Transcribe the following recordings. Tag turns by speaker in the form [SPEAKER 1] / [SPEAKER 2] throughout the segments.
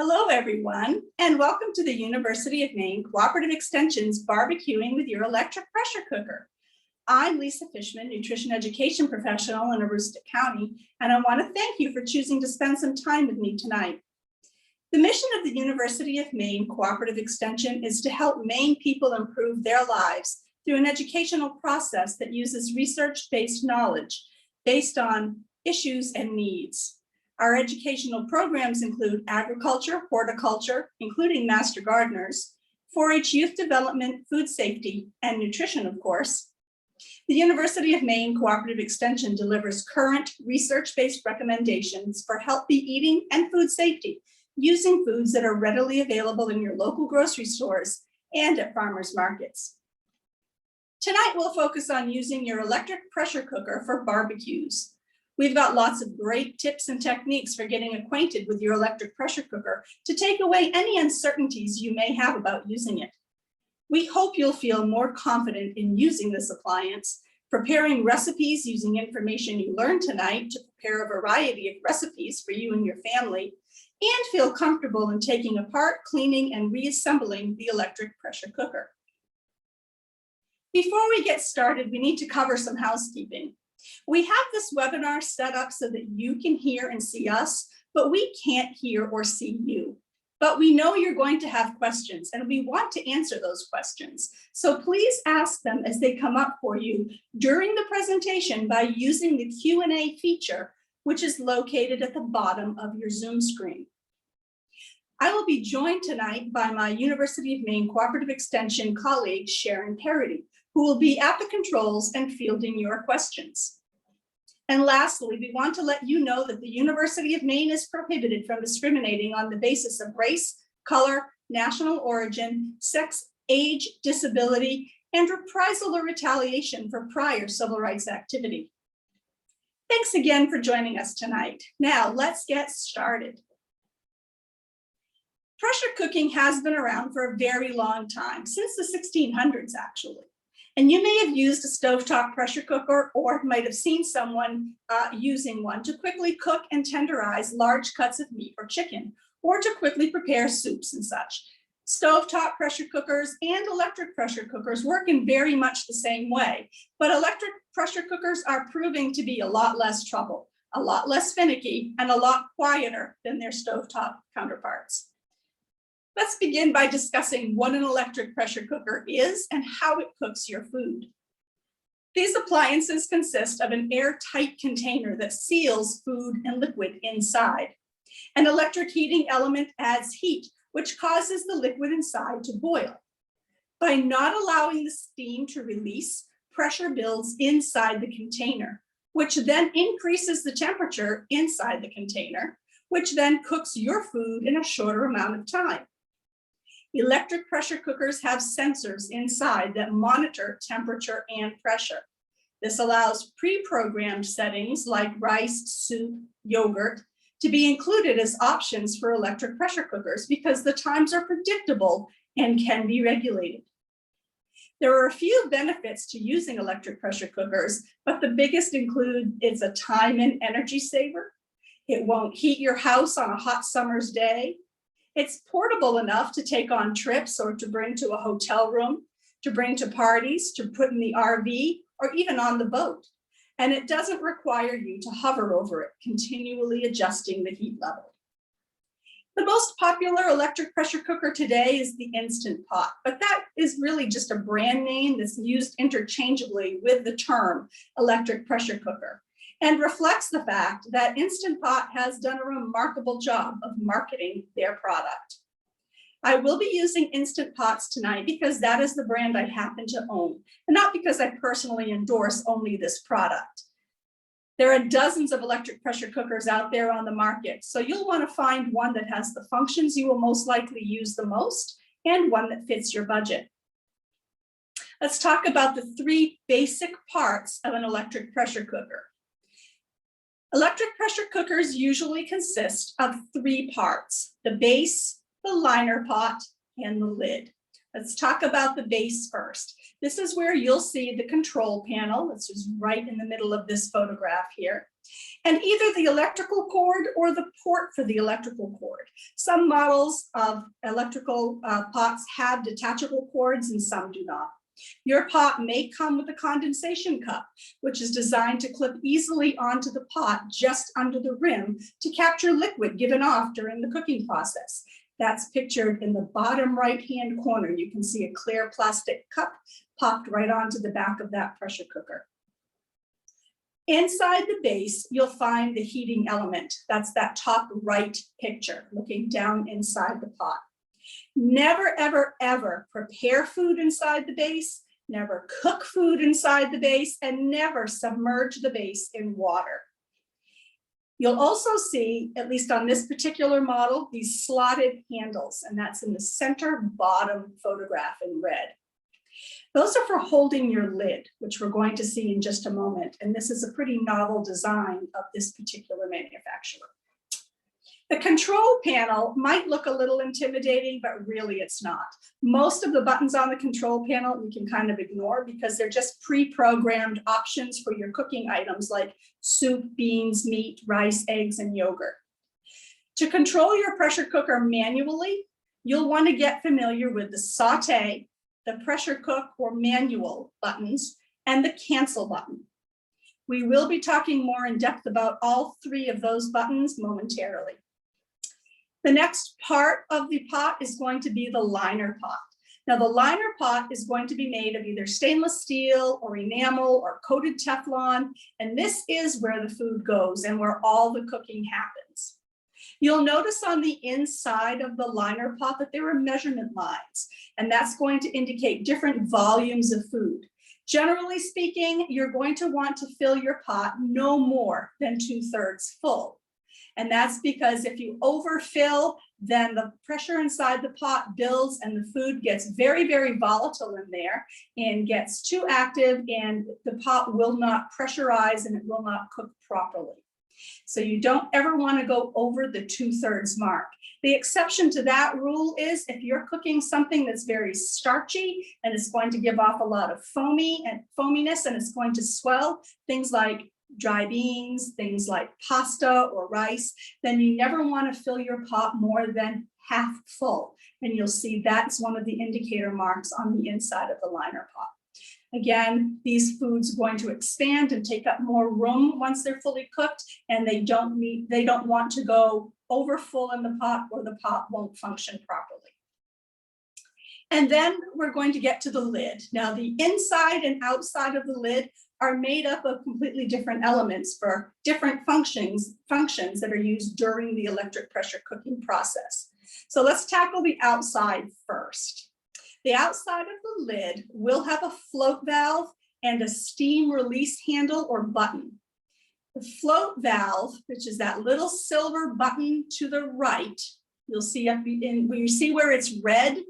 [SPEAKER 1] Hello, everyone, and welcome to the University of Maine Cooperative Extension's BBQ-ing with Your Electric Pressure Cooker. I'm Lisa Fishman, Nutrition Education Professional in Aroostook County, and I want to thank you for choosing to spend some time with me tonight. The mission of the University of Maine Cooperative Extension is to help Maine people improve their lives through an educational process that uses research-based knowledge based on issues and needs. Our educational programs include agriculture, horticulture, including master gardeners, 4-H youth development, food safety, and nutrition, of course. The University of Maine Cooperative Extension delivers current research-based recommendations for healthy eating and food safety using foods that are readily available in your local grocery stores and at farmers markets. Tonight, we'll focus on using your electric pressure cooker for barbecues. We've got lots of great tips and techniques for getting acquainted with your electric pressure cooker to take away any uncertainties you may have about using it. We hope you'll feel more confident in using this appliance, preparing recipes using information you learned tonight to prepare a variety of recipes for you and your family, and feel comfortable in taking apart, cleaning, and reassembling the electric pressure cooker. Before we get started, we need to cover some housekeeping. We have this webinar set up so that you can hear and see us, but we can't hear or see you. But we know you're going to have questions and we want to answer those questions. So please ask them as they come up for you during the presentation by using the Q&A feature, which is located at the bottom of your Zoom screen. I will be joined tonight by my University of Maine Cooperative Extension colleague, Sharon Parody, who will be at the controls and fielding your questions. And lastly, we want to let you know that the University of Maine is prohibited from discriminating on the basis of race, color, national origin, sex, age, disability, and reprisal or retaliation for prior civil rights activity. Thanks again for joining us tonight. Now let's get started. Pressure cooking has been around for a very long time, since the 1600s actually. And you may have used a stovetop pressure cooker or might have seen someone using one to quickly cook and tenderize large cuts of meat or chicken, or to quickly prepare soups and such. Stovetop pressure cookers and electric pressure cookers work in very much the same way, but electric pressure cookers are proving to be a lot less trouble, a lot less finicky, and a lot quieter than their stovetop counterparts. Let's begin by discussing what an electric pressure cooker is and how it cooks your food. These appliances consist of an airtight container that seals food and liquid inside. An electric heating element adds heat, which causes the liquid inside to boil. By not allowing the steam to release, pressure builds inside the container, which then increases the temperature inside the container, which then cooks your food in a shorter amount of time. Electric pressure cookers have sensors inside that monitor temperature and pressure. This allows pre-programmed settings like rice, soup, yogurt to be included as options for electric pressure cookers because the times are predictable and can be regulated. There are a few benefits to using electric pressure cookers, but the biggest include it's a time and energy saver. It won't heat your house on a hot summer's day. It's portable enough to take on trips or to bring to a hotel room, to bring to parties, to put in the RV, or even on the boat. And it doesn't require you to hover over it, continually adjusting the heat level. The most popular electric pressure cooker today is the Instant Pot, but that is really just a brand name that's used interchangeably with the term electric pressure cooker, and reflects the fact that Instant Pot has done a remarkable job of marketing their product. I will be using Instant Pots tonight because that is the brand I happen to own, and not because I personally endorse only this product. There are dozens of electric pressure cookers out there on the market, so you'll want to find one that has the functions you will most likely use the most and one that fits your budget. Let's talk about the three basic parts of an electric pressure cooker. Electric pressure cookers usually consist of three parts: the base, the liner pot, and the lid. Let's talk about the base first. This is where you'll see the control panel. This is right in the middle of this photograph here. And either the electrical cord or the port for the electrical cord. Some models of electrical pots have detachable cords and some do not. Your pot may come with a condensation cup, which is designed to clip easily onto the pot just under the rim to capture liquid given off during the cooking process. That's pictured in the bottom right-hand corner. You can see a clear plastic cup popped right onto the back of that pressure cooker. Inside the base, you'll find the heating element. That's that top right picture, looking down inside the pot. Never, ever, ever prepare food inside the base, never cook food inside the base, and never submerge the base in water. You'll also see, at least on this particular model, these slotted handles, and that's in the center bottom photograph in red. Those are for holding your lid, which we're going to see in just a moment. And this is a pretty novel design of this particular manufacturer. The control panel might look a little intimidating, but really it's not. Most of the buttons on the control panel you can kind of ignore because they're just pre-programmed options for your cooking items like soup, beans, meat, rice, eggs, and yogurt. To control your pressure cooker manually, you'll want to get familiar with the saute, the pressure cook or manual buttons, and the cancel button. We will be talking more in depth about all three of those buttons momentarily. The next part of the pot is going to be the liner pot. Now the liner pot is going to be made of either stainless steel or enamel or coated Teflon, and this is where the food goes and where all the cooking happens. You'll notice on the inside of the liner pot that there are measurement lines, and that's going to indicate different volumes of food. Generally speaking, you're going to want to fill your pot no more than 2/3 full. And that's because if you overfill, then the pressure inside the pot builds and the food gets very, very volatile in there and gets too active, and the pot will not pressurize and it will not cook properly. So you don't ever want to go over the 2/3 mark. The exception to that rule is if you're cooking something that's very starchy and it's going to give off a lot of foaminess and it's going to swell, things like dry beans, things like pasta or rice, then you never want to fill your pot more than half full. And you'll see that's one of the indicator marks on the inside of the liner pot. Again, these foods are going to expand and take up more room once they're fully cooked, and they don't want to go over full in the pot or the pot won't function properly. And then we're going to get to the lid. Now the inside and outside of the lid are made up of completely different elements for different functions that are used during the electric pressure cooking process. So let's tackle the outside first. The outside of the lid will have a float valve and a steam release handle or button. The float valve, which is that little silver button to the right, you'll see up in, when you see where it's red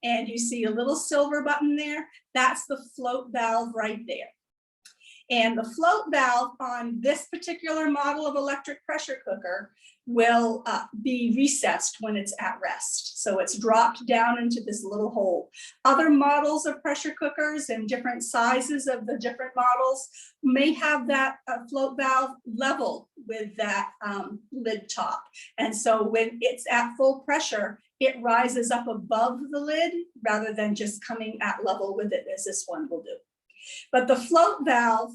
[SPEAKER 1] and you see a little silver button there, that's the float valve right there. And the float valve on this particular model of electric pressure cooker will be recessed when it's at rest. So it's dropped down into this little hole. Other models of pressure cookers and different sizes of the different models may have that float valve level with that lid top. And so when it's at full pressure, it rises up above the lid rather than just coming at level with it as this one will do. But the float valve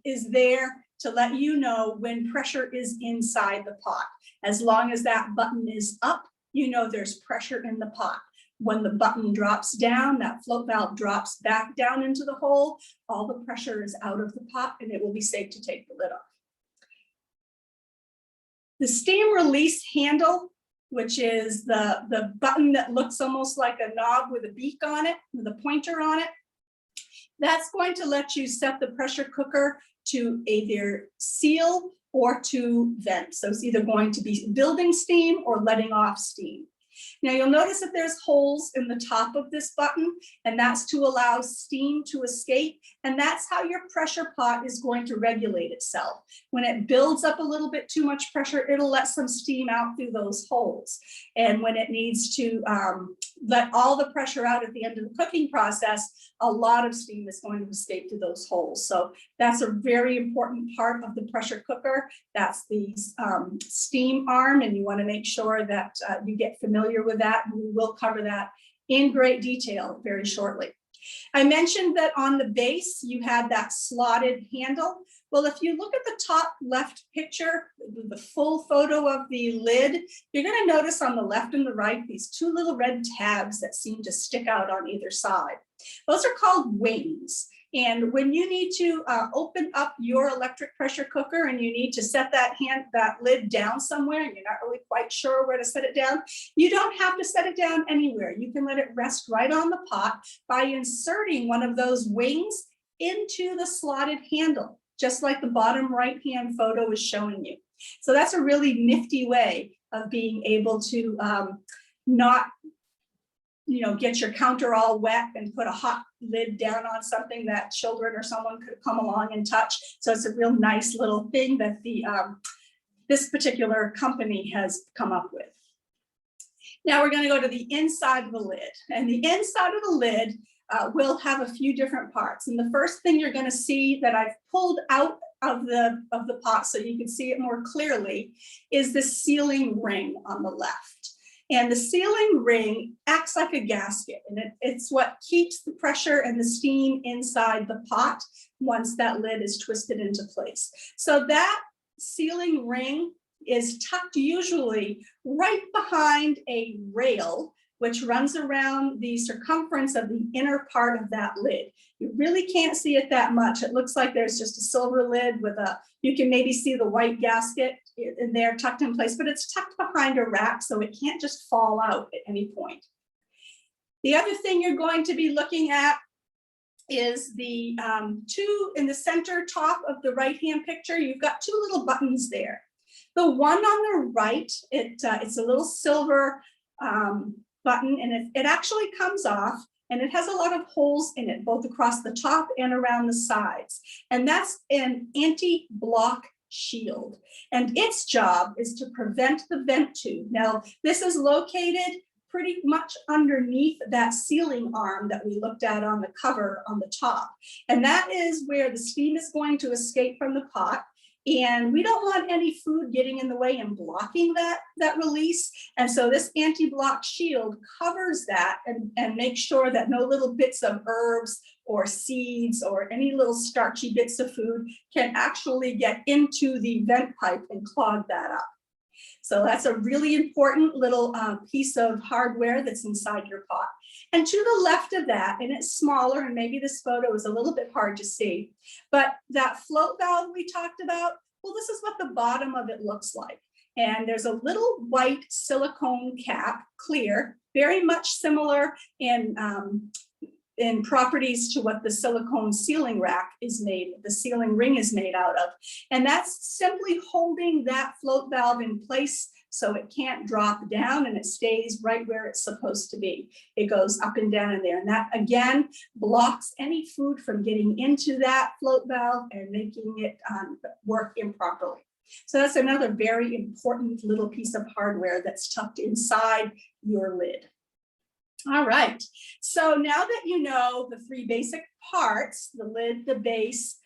[SPEAKER 1] is there to let you know when pressure is inside the pot. As long as that button is up, you know there's pressure in the pot. When the button drops down, that float valve drops back down into the hole, all the pressure is out of the pot and it will be safe to take the lid off. The steam release handle, which is the button that looks almost like a knob with a beak on it, with a pointer on it, that's going to let you set the pressure cooker to either seal or to vent. So it's either going to be building steam or letting off steam. Now you'll notice that there's holes in the top of this button, and that's to allow steam to escape. And that's how your pressure pot is going to regulate itself. When it builds up a little bit too much pressure, it'll let some steam out through those holes. And when it needs to let all the pressure out at the end of the cooking process, a lot of steam is going to escape through those holes. So that's a very important part of the pressure cooker. That's the steam arm, and you want to make sure that you get familiar with that. And we will cover that in great detail very shortly. I mentioned that on the base, you had that slotted handle. Well, if you look at the top left picture, the full photo of the lid, you're going to notice on the left and the right, these two little red tabs that seem to stick out on either side. Those are called wings. And when you need to open up your electric pressure cooker and you need to set that lid down somewhere and you're not really quite sure where to set it down, you don't have to set it down anywhere. You can let it rest right on the pot by inserting one of those wings into the slotted handle, just like the bottom right-hand photo is showing you. So that's a really nifty way of being able to not get your counter all wet and put a hot lid down on something that children or someone could come along and touch. So it's a real nice little thing that this particular company has come up with. Now we're going to go to the inside of the lid, and the inside of the lid will have a few different parts. And the first thing you're going to see that I've pulled out of the pot so you can see it more clearly is the sealing ring on the left. And the sealing ring acts like a gasket, and it's what keeps the pressure and the steam inside the pot once that lid is twisted into place. So that sealing ring is tucked usually right behind a rail, which runs around the circumference of the inner part of that lid. You really can't see it that much. It looks like there's just a silver lid with you can maybe see the white gasket in there tucked in place, but it's tucked behind a wrap, so it can't just fall out at any point. The other thing you're going to be looking at is the two in the center top of the right-hand picture. You've got two little buttons there. The one on the right, it's a little silver button, and it actually comes off, and it has a lot of holes in it, both across the top and around the sides. And that's an anti-block shield. And its job is to prevent the vent tube. Now, this is located pretty much underneath that sealing arm that we looked at on the cover on the top. And that is where the steam is going to escape from the pot. And we don't want any food getting in the way and blocking that release. And so this anti-block shield covers that and makes sure that no little bits of herbs or seeds or any little starchy bits of food can actually get into the vent pipe and clog that up. So that's a really important little piece of hardware that's inside your pot. And to the left of that, and it's smaller, and maybe this photo is a little bit hard to see, but that float valve we talked about, well, this is what the bottom of it looks like. And there's a little white silicone cap, clear, very much similar in properties to what the silicone sealing rack is made, the sealing ring is made out of. And that's simply holding that float valve in place so it can't drop down, and it stays right where it's supposed to be. It goes up and down in there. And that, again, blocks any food from getting into that float valve and making it work improperly. So that's another very important little piece of hardware that's tucked inside your lid. All right, so now that you know the three basic parts, the lid, the base,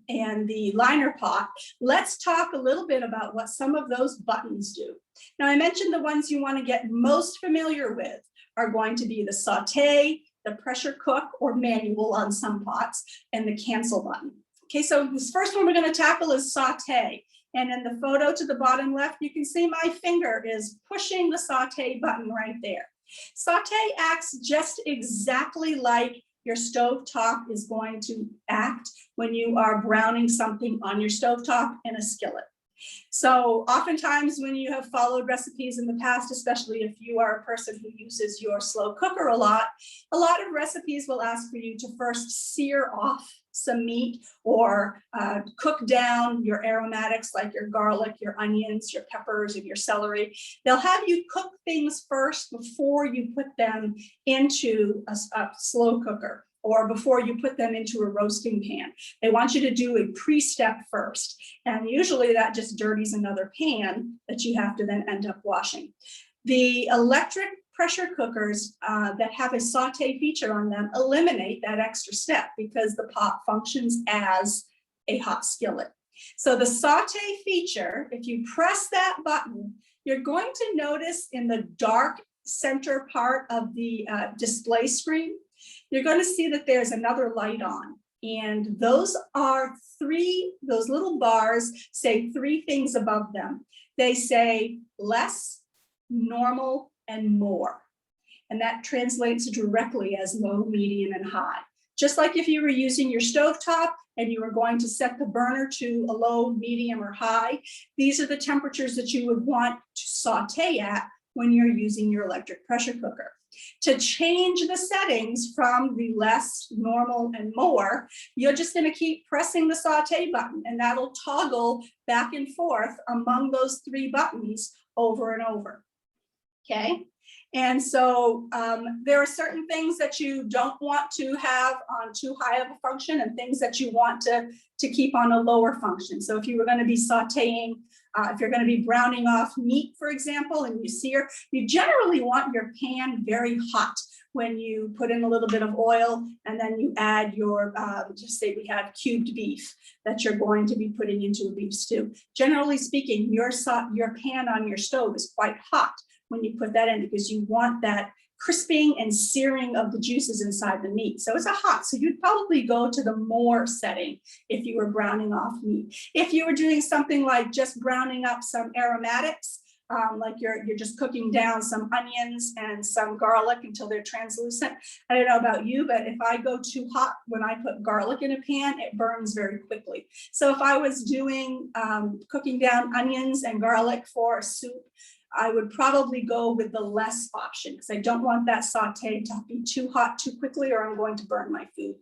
[SPEAKER 1] and the liner pot, let's talk a little bit about what some of those buttons do. Now, I mentioned the ones you want to get most familiar with are going to be the saute, the pressure cook or manual on some pots, and the cancel button. Okay, so this first one we're going to tackle is saute. And in the photo to the bottom left, you can see my finger is pushing the saute button right there. Saute acts just exactly like your stovetop is going to act when you are browning something on your stovetop in a skillet. So oftentimes when you have followed recipes in the past, especially if you are a person who uses your slow cooker a lot of recipes will ask for you to first sear off some meat or cook down your aromatics like your garlic, your onions, your peppers, and your celery. They'll have you cook things first before you put them into a slow cooker or before you put them into a roasting pan. They want you to do a pre-step first. And usually that just dirties another pan that you have to then end up washing. The electric pressure cookers that have a saute feature on them eliminate that extra step because the pot functions as a hot skillet. So the saute feature, if you press that button, you're going to notice in the dark center part of the display screen, you're going to see that there's another light on. And those little bars say three things above them. They say less, normal, and more. And that translates directly as low, medium, and high. Just like if you were using your stovetop and you were going to set the burner to a low, medium, or high, these are the temperatures that you would want to saute at when you're using your electric pressure cooker. To change the settings from the less, normal, and more, you're just going to keep pressing the saute button, and that'll toggle back and forth among those three buttons over and over. Okay, and so there are certain things that you don't want to have on too high of a function and things that you want to keep on a lower function. So if you were going to be sauteing, if you're going to be browning off meat, for example, and you sear, you generally want your pan very hot when you put in a little bit of oil and then you add your, just say we have cubed beef that you're going to be putting into a beef stew. Generally speaking, your pan on your stove is quite hot when you put that in because you want that crisping and searing of the juices inside the meat. So it's a hot, so you'd probably go to the more setting if you were browning off meat. If you were doing something like just browning up some aromatics, like you're just cooking down some onions and some garlic until they're translucent. I don't know about you, but if I go too hot when I put garlic in a pan, it burns very quickly. So if I was doing cooking down onions and garlic for a soup, I would probably go with the less option because I don't want that saute to be too hot too quickly or I'm going to burn my food.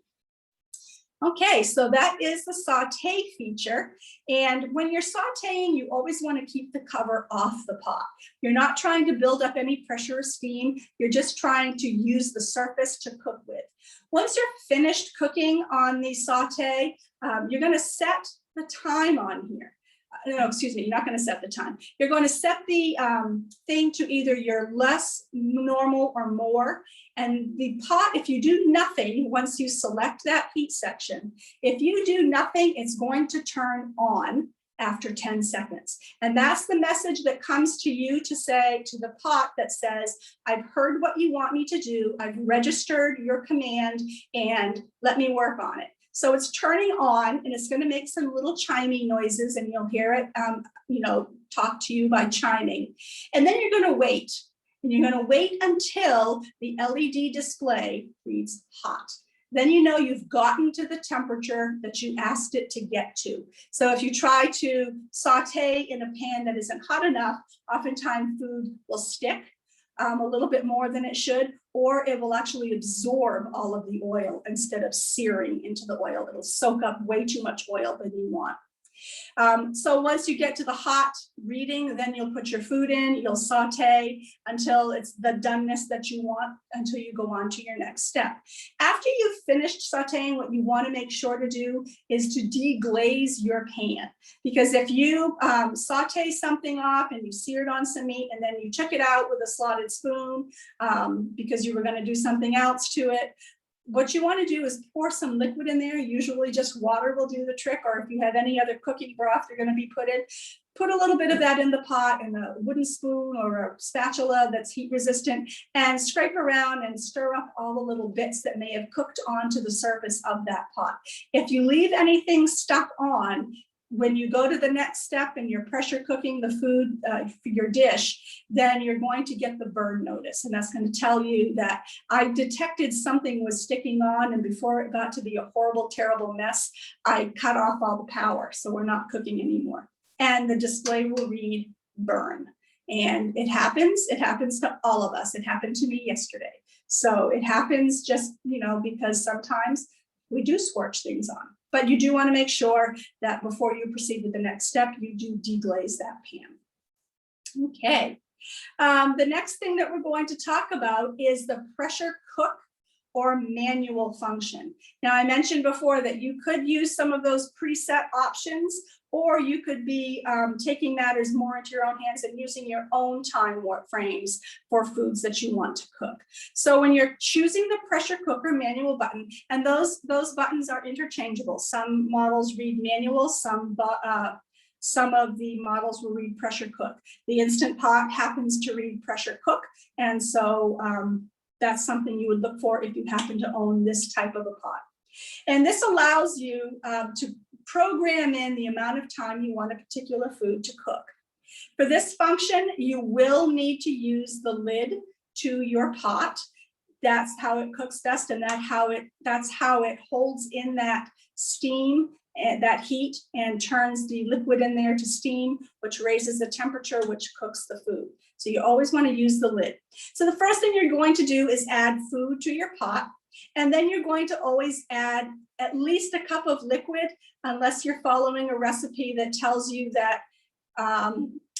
[SPEAKER 1] Okay, so that is the saute feature. And when you're sauteing, you always want to keep the cover off the pot. You're not trying to build up any pressure or steam. You're just trying to use the surface to cook with. Once you're finished cooking on the saute, you're going to set the time on here. No, excuse me, you're not going to set the time. You're going to set the thing to either your less, normal, or more. And the pot, if you do nothing, once you select that heat section, if you do nothing, it's going to turn on after 10 seconds. And that's the message that comes to you to say to the pot that says, I've heard what you want me to do. I've registered your command and let me work on it. So it's turning on and it's going to make some little chiming noises and you'll hear it, talk to you by chiming. And then you're going to wait. And you're going to wait until the LED display reads hot. Then you know you've gotten to the temperature that you asked it to get to. So if you try to saute in a pan that isn't hot enough, oftentimes food will stick a little bit more than it should, or it will actually absorb all of the oil instead of searing into the oil. It'll soak up way too much oil than you want. So once you get to the hot reading, then you'll put your food in, you'll saute until it's the doneness that you want, until you go on to your next step. After you've finished sauteing, what you want to make sure to do is to deglaze your pan. Because if you saute something off and you seared on some meat and then you check it out with a slotted spoon because you were going to do something else to it, what you want to do is pour some liquid in there. Usually just water will do the trick, or if you have any other cooking broth you're going to be put in, put a little bit of that in the pot in a wooden spoon or a spatula that's heat resistant and scrape around and stir up all the little bits that may have cooked onto the surface of that pot. If you leave anything stuck on, when you go to the next step and you're pressure cooking the food for your dish, then you're going to get the burn notice. And that's going to tell you that I detected something was sticking on, and before it got to be a horrible, terrible mess, I cut off all the power. So we're not cooking anymore. And the display will read burn. And it happens to all of us. It happened to me yesterday. So it happens just, because sometimes we do scorch things on. But you do want to make sure that before you proceed with the next step, you do deglaze that pan. Okay. The next thing that we're going to talk about is the pressure cook or manual function. Now, I mentioned before that you could use some of those preset options, or you could be taking matters more into your own hands and using your own time warp frames for foods that you want to cook. So when you're choosing the pressure cooker manual button, and those buttons are interchangeable. Some models read manual, some of the models will read pressure cook. The Instant Pot happens to read pressure cook, and so that's something you would look for if you happen to own this type of a pot. And this allows you to program in the amount of time you want a particular food to cook. For this function, you will need to use the lid to your pot. That's how it cooks best, and that's how it holds in that steam and that heat and turns the liquid in there to steam, which raises the temperature, which cooks the food. So you always want to use the lid. So the first thing you're going to do is add food to your pot, and then you're going to always add at least a cup of liquid, unless you're following a recipe that tells you that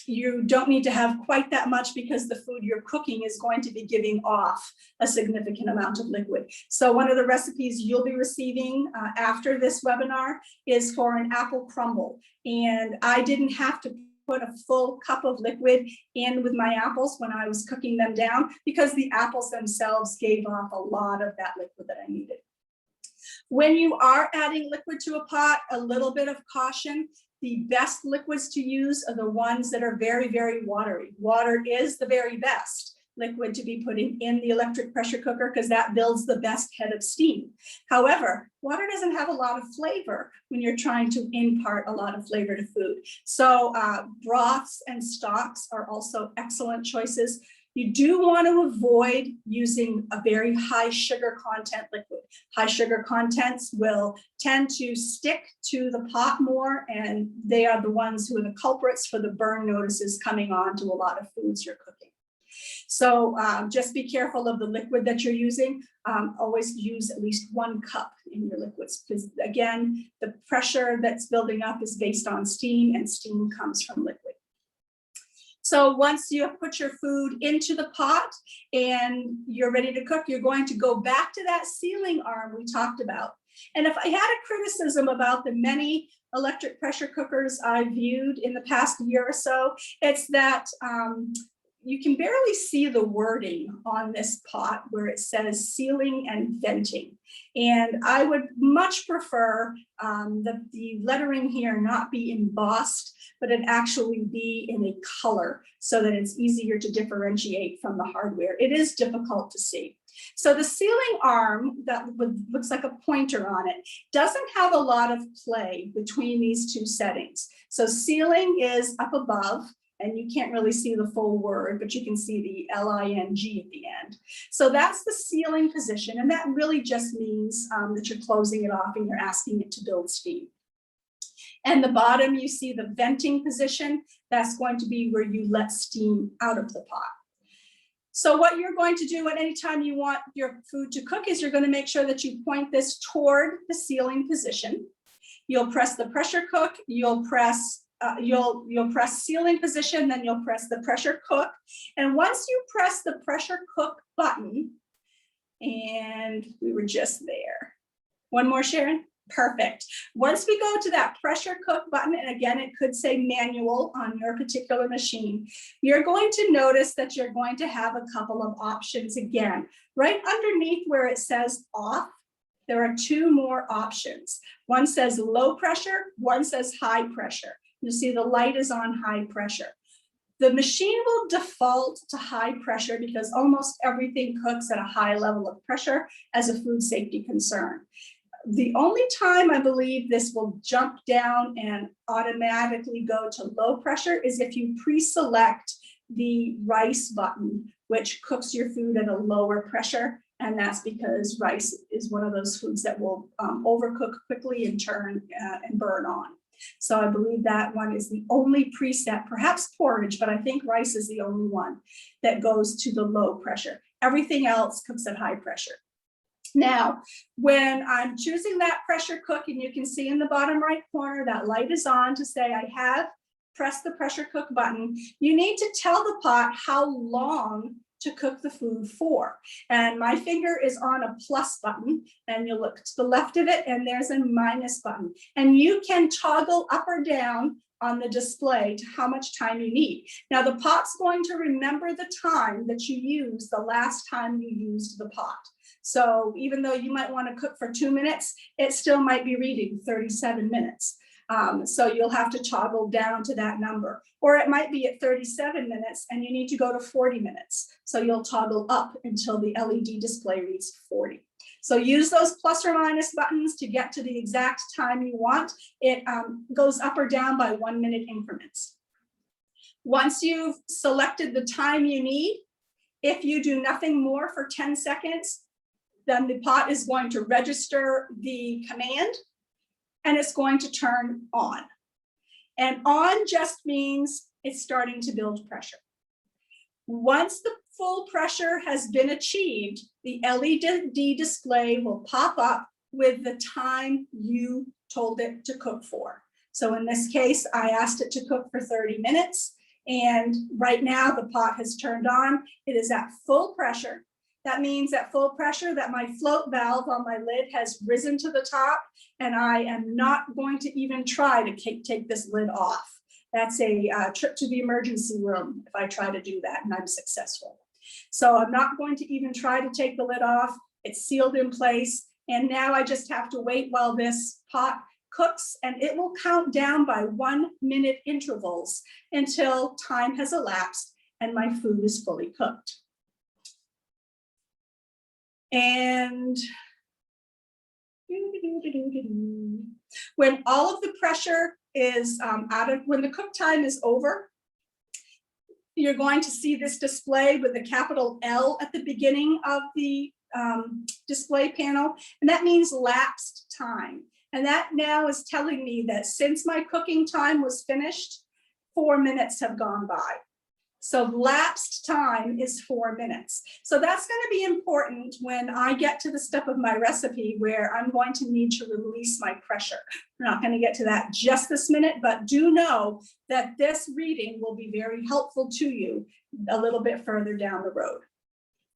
[SPEAKER 1] you don't need to have quite that much because the food you're cooking is going to be giving off a significant amount of liquid. So one of the recipes you'll be receiving after this webinar is for an apple crumble. And I didn't have to put a full cup of liquid in with my apples when I was cooking them down, because the apples themselves gave off a lot of that liquid that I needed. When you are adding liquid to a pot, a little bit of caution. The best liquids to use are the ones that are very, very watery. Water is the very best liquid to be putting in the electric pressure cooker because that builds the best head of steam. However, water doesn't have a lot of flavor when you're trying to impart a lot of flavor to food. So broths and stocks are also excellent choices. You do want to avoid using a very high sugar content liquid. High sugar contents will tend to stick to the pot more, and they are the ones who are the culprits for the burn notices coming on to a lot of foods you're cooking. So just be careful of the liquid that you're using. Always use at least 1 cup in your liquids, because again, the pressure that's building up is based on steam, and steam comes from liquid. So once you have put your food into the pot and you're ready to cook, you're going to go back to that sealing arm we talked about. And if I had a criticism about the many electric pressure cookers I've viewed in the past year or so, it's that you can barely see the wording on this pot where it says sealing and venting. And I would much prefer that the lettering here not be embossed, but it actually be in a color so that it's easier to differentiate from the hardware. It is difficult to see. So the sealing arm that looks like a pointer on it doesn't have a lot of play between these two settings. So sealing is up above, and you can't really see the full word, but you can see the L-I-N-G at the end. So that's the sealing position, and that really just means that you're closing it off and you're asking it to build steam. And the bottom, you see the venting position. That's going to be where you let steam out of the pot. So what you're going to do at any time you want your food to cook is you're going to make sure that you point this toward the sealing position. You'll press the pressure cook, you'll press sealing position, then you'll press the pressure cook. And once you press the pressure cook button, and we were just there. One more, Sharon. Perfect. Once we go to that pressure cook button, and again, it could say manual on your particular machine, you're going to notice that you're going to have a couple of options again. Right underneath where it says off, there are 2 more options. One says low pressure, one says high pressure. You see the light is on high pressure. The machine will default to high pressure because almost everything cooks at a high level of pressure as a food safety concern. The only time I believe this will jump down and automatically go to low pressure is if you pre-select the rice button, which cooks your food at a lower pressure. And that's because rice is one of those foods that will overcook quickly and turn and burn on. So I believe that one is the only preset, perhaps porridge, but I think rice is the only one that goes to the low pressure. Everything else cooks at high pressure. Now, when I'm choosing that pressure cook, and you can see in the bottom right corner, that light is on to say I have pressed the pressure cook button, you need to tell the pot how long to cook the food for. And my finger is on a plus button, and you look to the left of it and there's a minus button. And you can toggle up or down on the display to how much time you need. Now the pot's going to remember the time that you used the last time you used the pot. So even though you might want to cook for 2 minutes, it still might be reading 37 minutes. So you'll have to toggle down to that number, or it might be at 37 minutes and you need to go to 40 minutes. So you'll toggle up until the LED display reads 40. So use those plus or minus buttons to get to the exact time you want. It goes up or down by 1 minute increments. Once you've selected the time you need, if you do nothing more for 10 seconds, then the pot is going to register the command and it's going to turn on. And on just means it's starting to build pressure. Once the full pressure has been achieved, the LED display will pop up with the time you told it to cook for. So in this case, I asked it to cook for 30 minutes. And right now the pot has turned on. It is at full pressure. That means at full pressure that my float valve on my lid has risen to the top, and I am not going to even try to take this lid off. That's a trip to the emergency room if I try to do that and I'm successful. So I'm not going to even try to take the lid off. It's sealed in place. And now I just have to wait while this pot cooks, and it will count down by 1 minute intervals until time has elapsed and my food is fully cooked. And when all of the pressure is when the cook time is over, you're going to see this display with the capital L at the beginning of the display panel, and that means lapsed time. And that now is telling me that since my cooking time was finished, 4 minutes have gone by. So lapsed time is 4 minutes. So that's going to be important when I get to the step of my recipe where I'm going to need to release my pressure. We're not going to get to that just this minute, but do know that this reading will be very helpful to you a little bit further down the road.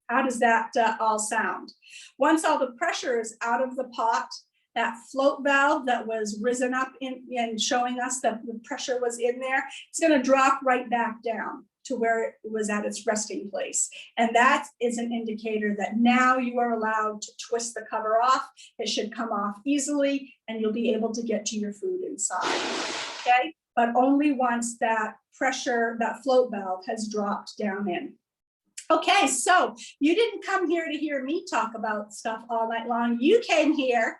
[SPEAKER 1] How does that all sound? Once all the pressure is out of the pot, that float valve that was risen up in showing us that the pressure was in there, it's going to drop right back down to where it was at its resting place. And that is an indicator that now you are allowed to twist the cover off. It should come off easily and you'll be able to get to your food inside, okay? But only once that pressure, that float valve has dropped down in. Okay, so you didn't come here to hear me talk about stuff all night long. You came here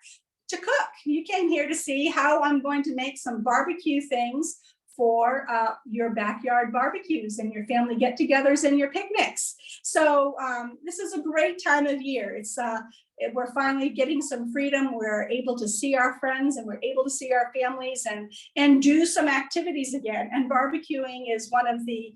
[SPEAKER 1] to cook. You came here to see how I'm going to make some barbecue things for your backyard barbecues and your family get-togethers and your picnics. So this is a great time of year. We're finally getting some freedom. We're able to see our friends and we're able to see our families and do some activities again. And barbecuing is one of the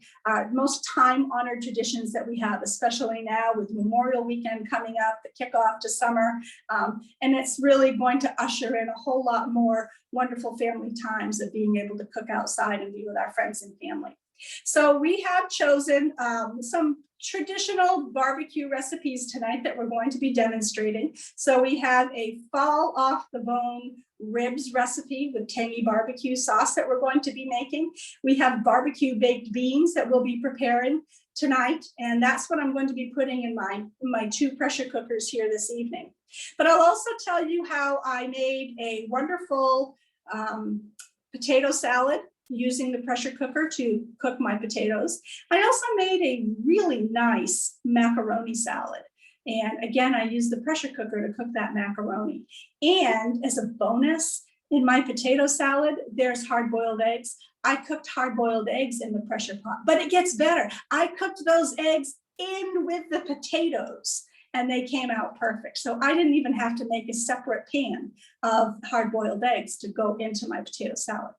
[SPEAKER 1] most time-honored traditions that we have, especially now with Memorial Weekend coming up, the kickoff to summer. And it's really going to usher in a whole lot more wonderful family times of being able to cook outside and be with our friends and family. So we have chosen some traditional barbecue recipes tonight that we're going to be demonstrating. So we have a fall off the bone ribs recipe with tangy barbecue sauce that we're going to be making. We have barbecue baked beans that we'll be preparing tonight, and that's what I'm going to be putting in my 2 pressure cookers here this evening. But I'll also tell you how I made a wonderful potato salad using the pressure cooker to cook my potatoes. I also made a really nice macaroni salad. And again, I used the pressure cooker to cook that macaroni. And as a bonus, in my potato salad, there's hard-boiled eggs. I cooked hard-boiled eggs in the pressure pot, but it gets better. I cooked those eggs in with the potatoes and they came out perfect. So I didn't even have to make a separate pan of hard-boiled eggs to go into my potato salad.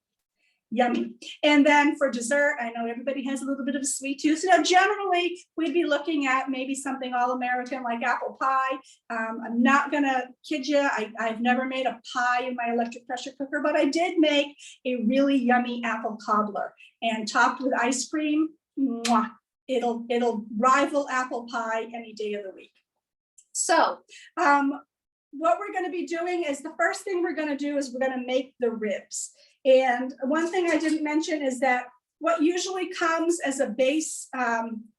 [SPEAKER 1] Yummy. And then for dessert, I know everybody has a little bit of a sweet tooth. So generally, we'd be looking at maybe something all-American like apple pie. I'm not gonna kid you, I've never made a pie in my electric pressure cooker, but I did make a really yummy apple cobbler, and topped with ice cream. Mwah, it'll rival apple pie any day of the week. So what we're gonna be doing is, the first thing we're gonna do is we're gonna make the ribs. And one thing I didn't mention is that what usually comes as a base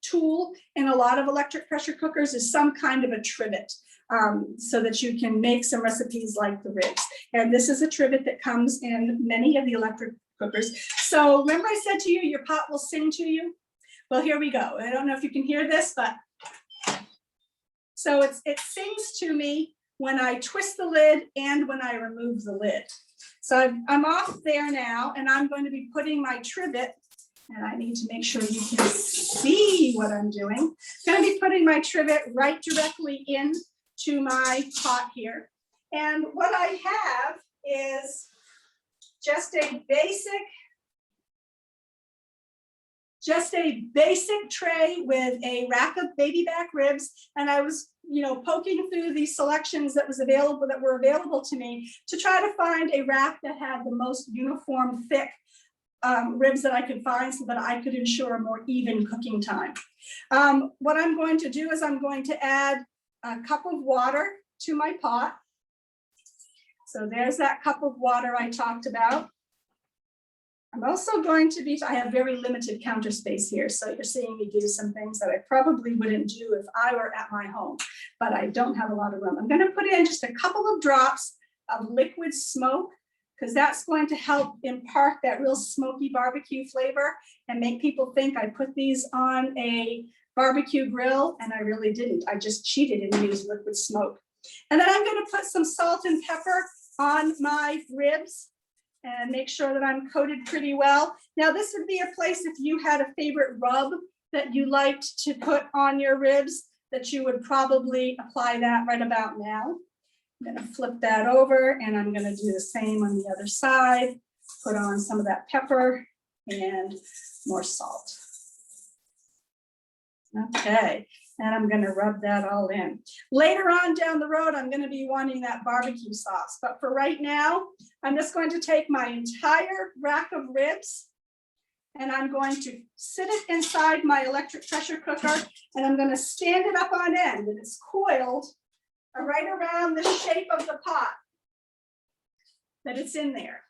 [SPEAKER 1] tool in a lot of electric pressure cookers is some kind of a trivet, so that you can make some recipes like the ribs. And this is a trivet that comes in many of the electric cookers. So remember I said to you, your pot will sing to you? Well, here we go. I don't know if you can hear this, but so it sings to me when I twist the lid and when I remove the lid. So I'm off there now, and I'm going to be putting my trivet, and I need to make sure you can see what I'm doing. I'm going to be putting my trivet right directly into my pot here. And what I have is just a basic tray with a rack of baby back ribs. And I was, poking through these selections that were available to me to try to find a rack that had the most uniform thick ribs that I could find, so that I could ensure a more even cooking time. What I'm going to do is I'm going to add a cup of water to my pot. So there's that cup of water I talked about. I'm also going to I have very limited counter space here, so you're seeing me do some things that I probably wouldn't do if I were at my home, but I don't have a lot of room. I'm going to put in just a couple of drops of liquid smoke, because that's going to help impart that real smoky barbecue flavor and make people think I put these on a barbecue grill, and I really didn't. I just cheated and used liquid smoke. And then I'm going to put some salt and pepper on my ribs and make sure that I'm coated pretty well. Now, this would be a place, if you had a favorite rub that you liked to put on your ribs, that you would probably apply that right about now. I'm going to flip that over, and I'm going to do the same on the other side. Put on some of that pepper and more salt. Okay, and I'm going to rub that all in. Later on down the road, I'm going to be wanting that barbecue sauce, but for right now, I'm just going to take my entire rack of ribs, and I'm going to sit it inside my electric pressure cooker, and I'm going to stand it up on end, and it's coiled right around the shape of the pot that it's in there.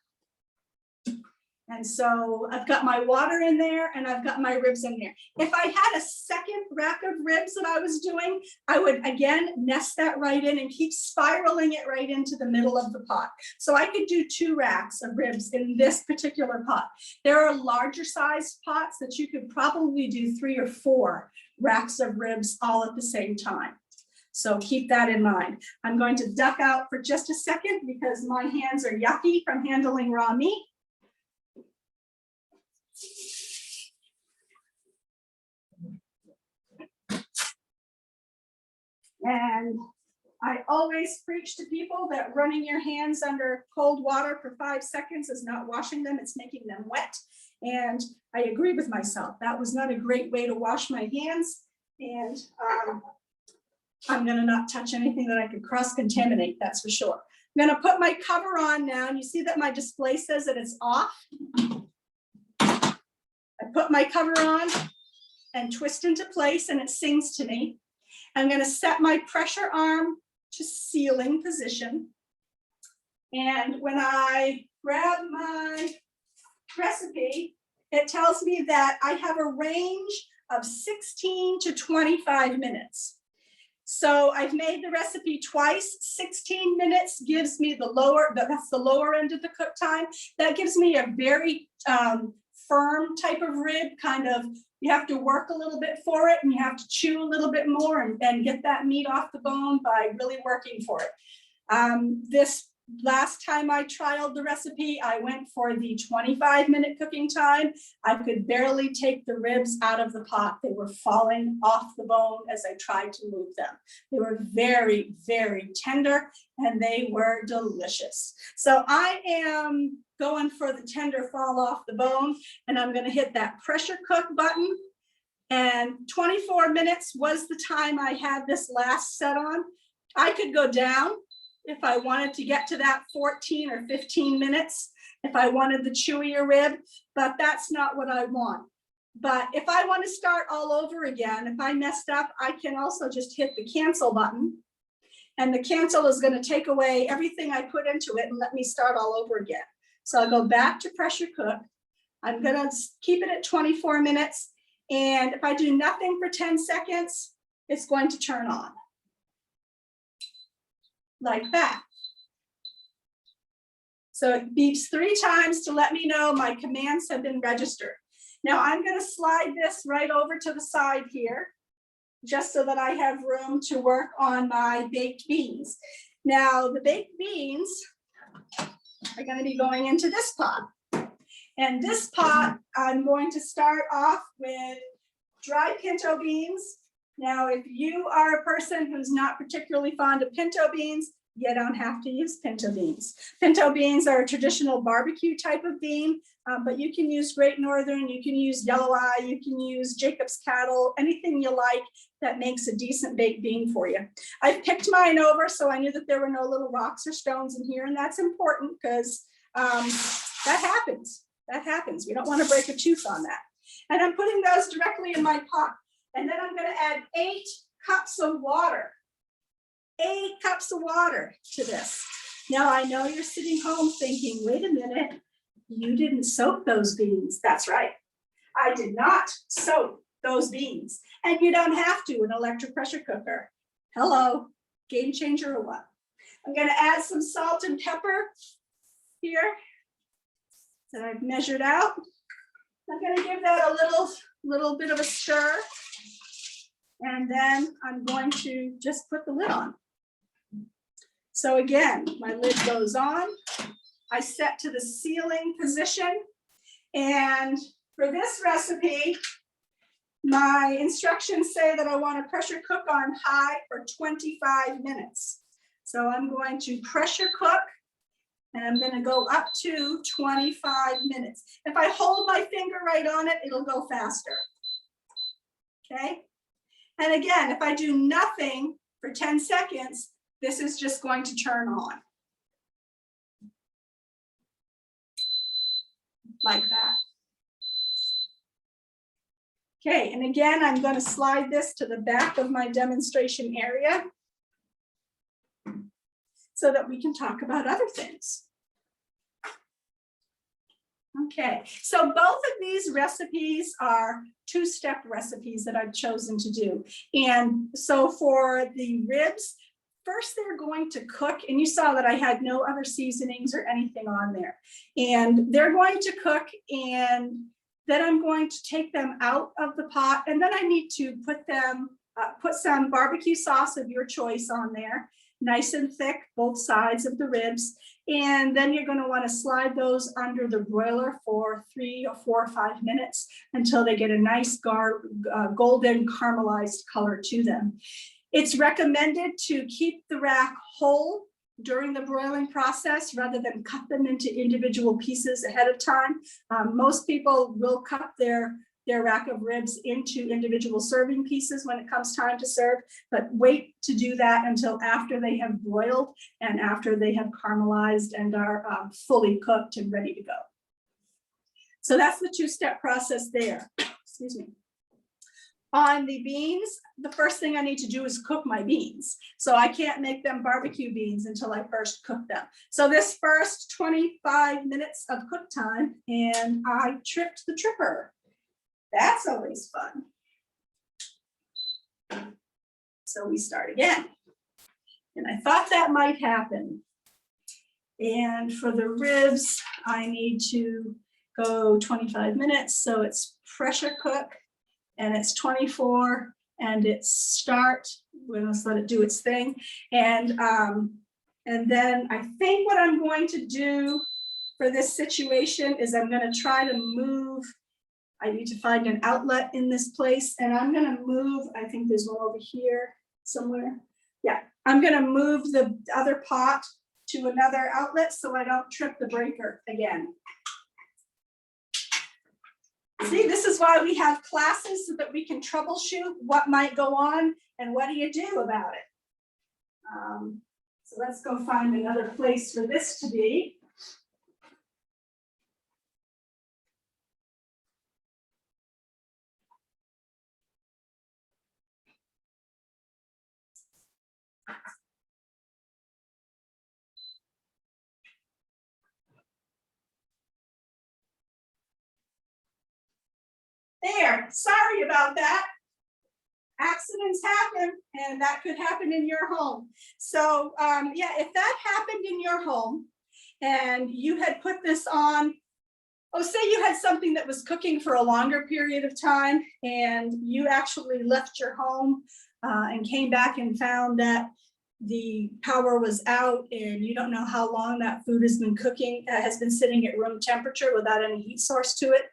[SPEAKER 1] And so I've got my water in there, and I've got my ribs in there. If I had a second rack of ribs that I was doing, I would again nest that right in and keep spiraling it right into the middle of the pot. So I could do 2 racks of ribs in this particular pot. There are larger sized pots that you could probably do 3 or 4 racks of ribs all at the same time. So keep that in mind. I'm going to duck out for just a second because my hands are yucky from handling raw meat. And I always preach to people that running your hands under cold water for 5 seconds is not washing them, it's making them wet. And I agree with myself. That was not a great way to wash my hands. And I'm gonna not touch anything that I could cross-contaminate, that's for sure. I'm gonna put my cover on now, and you see that my display says that it's off. I put my cover on and twist into place, and it sings to me. I'm going to set my pressure arm to sealing position. And when I grab my recipe, it tells me that I have a range of 16 to 25 minutes. So I've made the recipe twice. 16 minutes gives me that's the lower end of the cook time. That gives me a very firm type of rib, kind of. You have to work a little bit for it, and you have to chew a little bit more and get that meat off the bone by really working for it. This Last time I trialed the recipe, I went for the 25-minute cooking time. I could barely take the ribs out of the pot. They were falling off the bone as I tried to move them. They were very, very tender and they were delicious. So I am going for the tender fall off the bone, and I'm going to hit that pressure cook button. And 24 minutes was the time I had this last set on. I could go down if I wanted to get to that 14 or 15 minutes, if I wanted the chewier rib, but that's not what I want. But if I want to start all over again, if I messed up, I can also just hit the cancel button, and the cancel is going to take away everything I put into it and let me start all over again. So I'll go back to pressure cook. I'm going to keep it at 24 minutes. And if I do nothing for 10 seconds, it's going to turn on. Like that. So it beeps 3 times to let me know my commands have been registered. Now I'm going to slide this right over to the side here, just so that I have room to work on my baked beans. Now the baked beans are going to be going into this pot. And this pot, I'm going to start off with dry pinto beans. Now, if you are a person who's not particularly fond of pinto beans, you don't have to use pinto beans. Pinto beans are a traditional barbecue type of bean, but you can use Great Northern, you can use Yellow Eye, you can use Jacob's Cattle, anything you like that makes a decent baked bean for you. I've picked mine over, so I knew that there were no little rocks or stones in here, and that's important because that happens. That happens. We don't want to break a tooth on that. And I'm putting those directly in my pot. And then I'm going to add 8 cups of water. 8 cups of water to this. Now I know you're sitting home thinking, wait a minute, you didn't soak those beans. That's right. I did not soak those beans. And you don't have to in an electric pressure cooker. Hello, game changer or what? I'm going to add some salt and pepper here that I've measured out. I'm going to give that a little bit of a stir. And then I'm going to just put the lid on. So again, my lid goes on. I set to the sealing position. And for this recipe, my instructions say that I want to pressure cook on high for 25 minutes. So I'm going to pressure cook, and I'm going to go up to 25 minutes. If I hold my finger right on it, it'll go faster. Okay. And again, if I do nothing for 10 seconds, this is just going to turn on. Like that. Okay, and again, I'm going to slide this to the back of my demonstration area so that we can talk about other things. Okay, so both of these recipes are 2-step recipes that I've chosen to do. And so for the ribs, first they're going to cook, and you saw that I had no other seasonings or anything on there. And they're going to cook, and then I'm going to take them out of the pot, and then I need to put them, put some barbecue sauce of your choice on there, nice and thick, both sides of the ribs. And then you're going to want to slide those under the broiler for 3 or 4 or 5 minutes until they get a nice golden caramelized color to them. It's recommended to keep the rack whole during the broiling process rather than cut them into individual pieces ahead of time. Most people will cut their rack of ribs into individual serving pieces when it comes time to serve, but wait to do that until after they have broiled and after they have caramelized and are fully cooked and ready to go. So that's the 2-step process there. Excuse me. On the beans, the first thing I need to do is cook my beans. So I can't make them barbecue beans until I first cook them. So this first 25 minutes of cook time, and I tripped the tripper. That's always fun. So we start again. And I thought that might happen. And for the ribs, I need to go 25 minutes. So it's pressure cook, and it's 24, and it's start. We'll just let it do its thing. And And then I think what I'm going to do for this situation is I'm going to try to move. I need to find an outlet in this place, and I'm going to move. I think there's one over here somewhere. Yeah, I'm going to move the other pot to another outlet so I don't trip the breaker again. See, this is why we have classes so that we can troubleshoot what might go on and what do you do about it. So let's go find another place for this to be. There, sorry about that. Accidents happen, and that could happen in your home. So yeah, if that happened in your home and you had put this on, oh, say you had something that was cooking for a longer period of time and you actually left your home and came back and found that the power was out and you don't know how long that food has been cooking, has been sitting at room temperature without any heat source to it.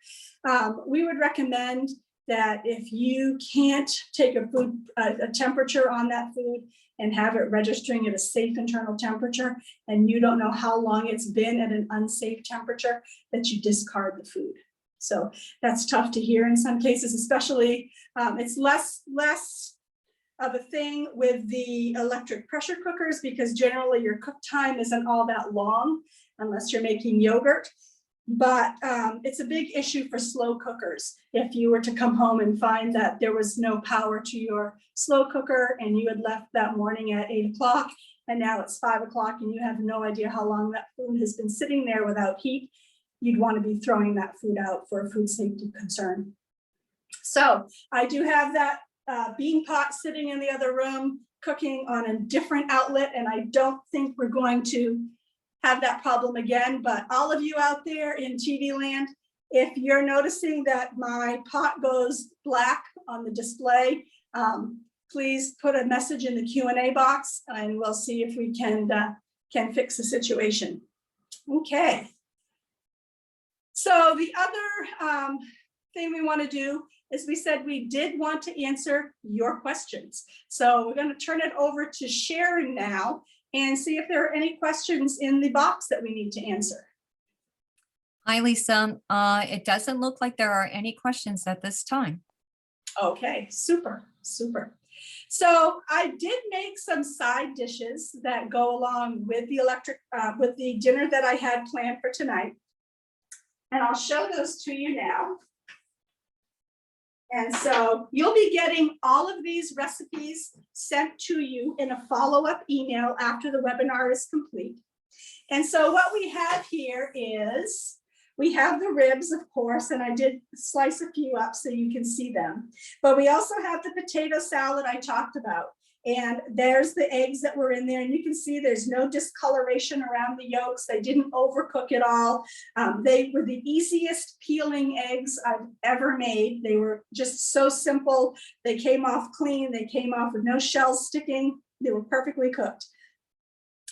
[SPEAKER 1] We would recommend that if you can't take a temperature on that food and have it registering at a safe internal temperature, and you don't know how long it's been at an unsafe temperature, that you discard the food. So that's tough to hear in some cases, especially it's less of a thing with the electric pressure cookers, because generally your cook time isn't all that long unless you're making yogurt. But it's a big issue for slow cookers. If you were to come home and find that there was no power to your slow cooker and you had left that morning at 8 o'clock and now it's 5 o'clock and you have no idea how long that food has been sitting there without heat, you'd want to be throwing that food out for a food safety concern. So I do have that bean pot sitting in the other room cooking on a different outlet, and I don't think we're going to have that problem again. But all of you out there in TV land, if you're noticing that my pot goes black on the display, please put a message in the Q&A box and we'll see if we can fix the situation. Okay. So the other thing we want to do is we said we did want to answer your questions. So we're going to turn it over to Sharon now and see if there are any questions in the box that we need to answer.
[SPEAKER 2] Hi, Lisa. It doesn't look like there are any questions at this time.
[SPEAKER 1] Okay, super, super. So I did make some side dishes that go along with the dinner that I had planned for tonight. And I'll show those to you now. And so you'll be getting all of these recipes sent to you in a follow-up email after the webinar is complete. And so what we have here is, we have the ribs, of course, and I did slice a few up so you can see them. But we also have the potato salad I talked about. And there's the eggs that were in there. And you can see there's no discoloration around the yolks. They didn't overcook at all. They were the easiest peeling eggs I've ever made. They were just so simple. They came off clean. They came off with no shells sticking. They were perfectly cooked.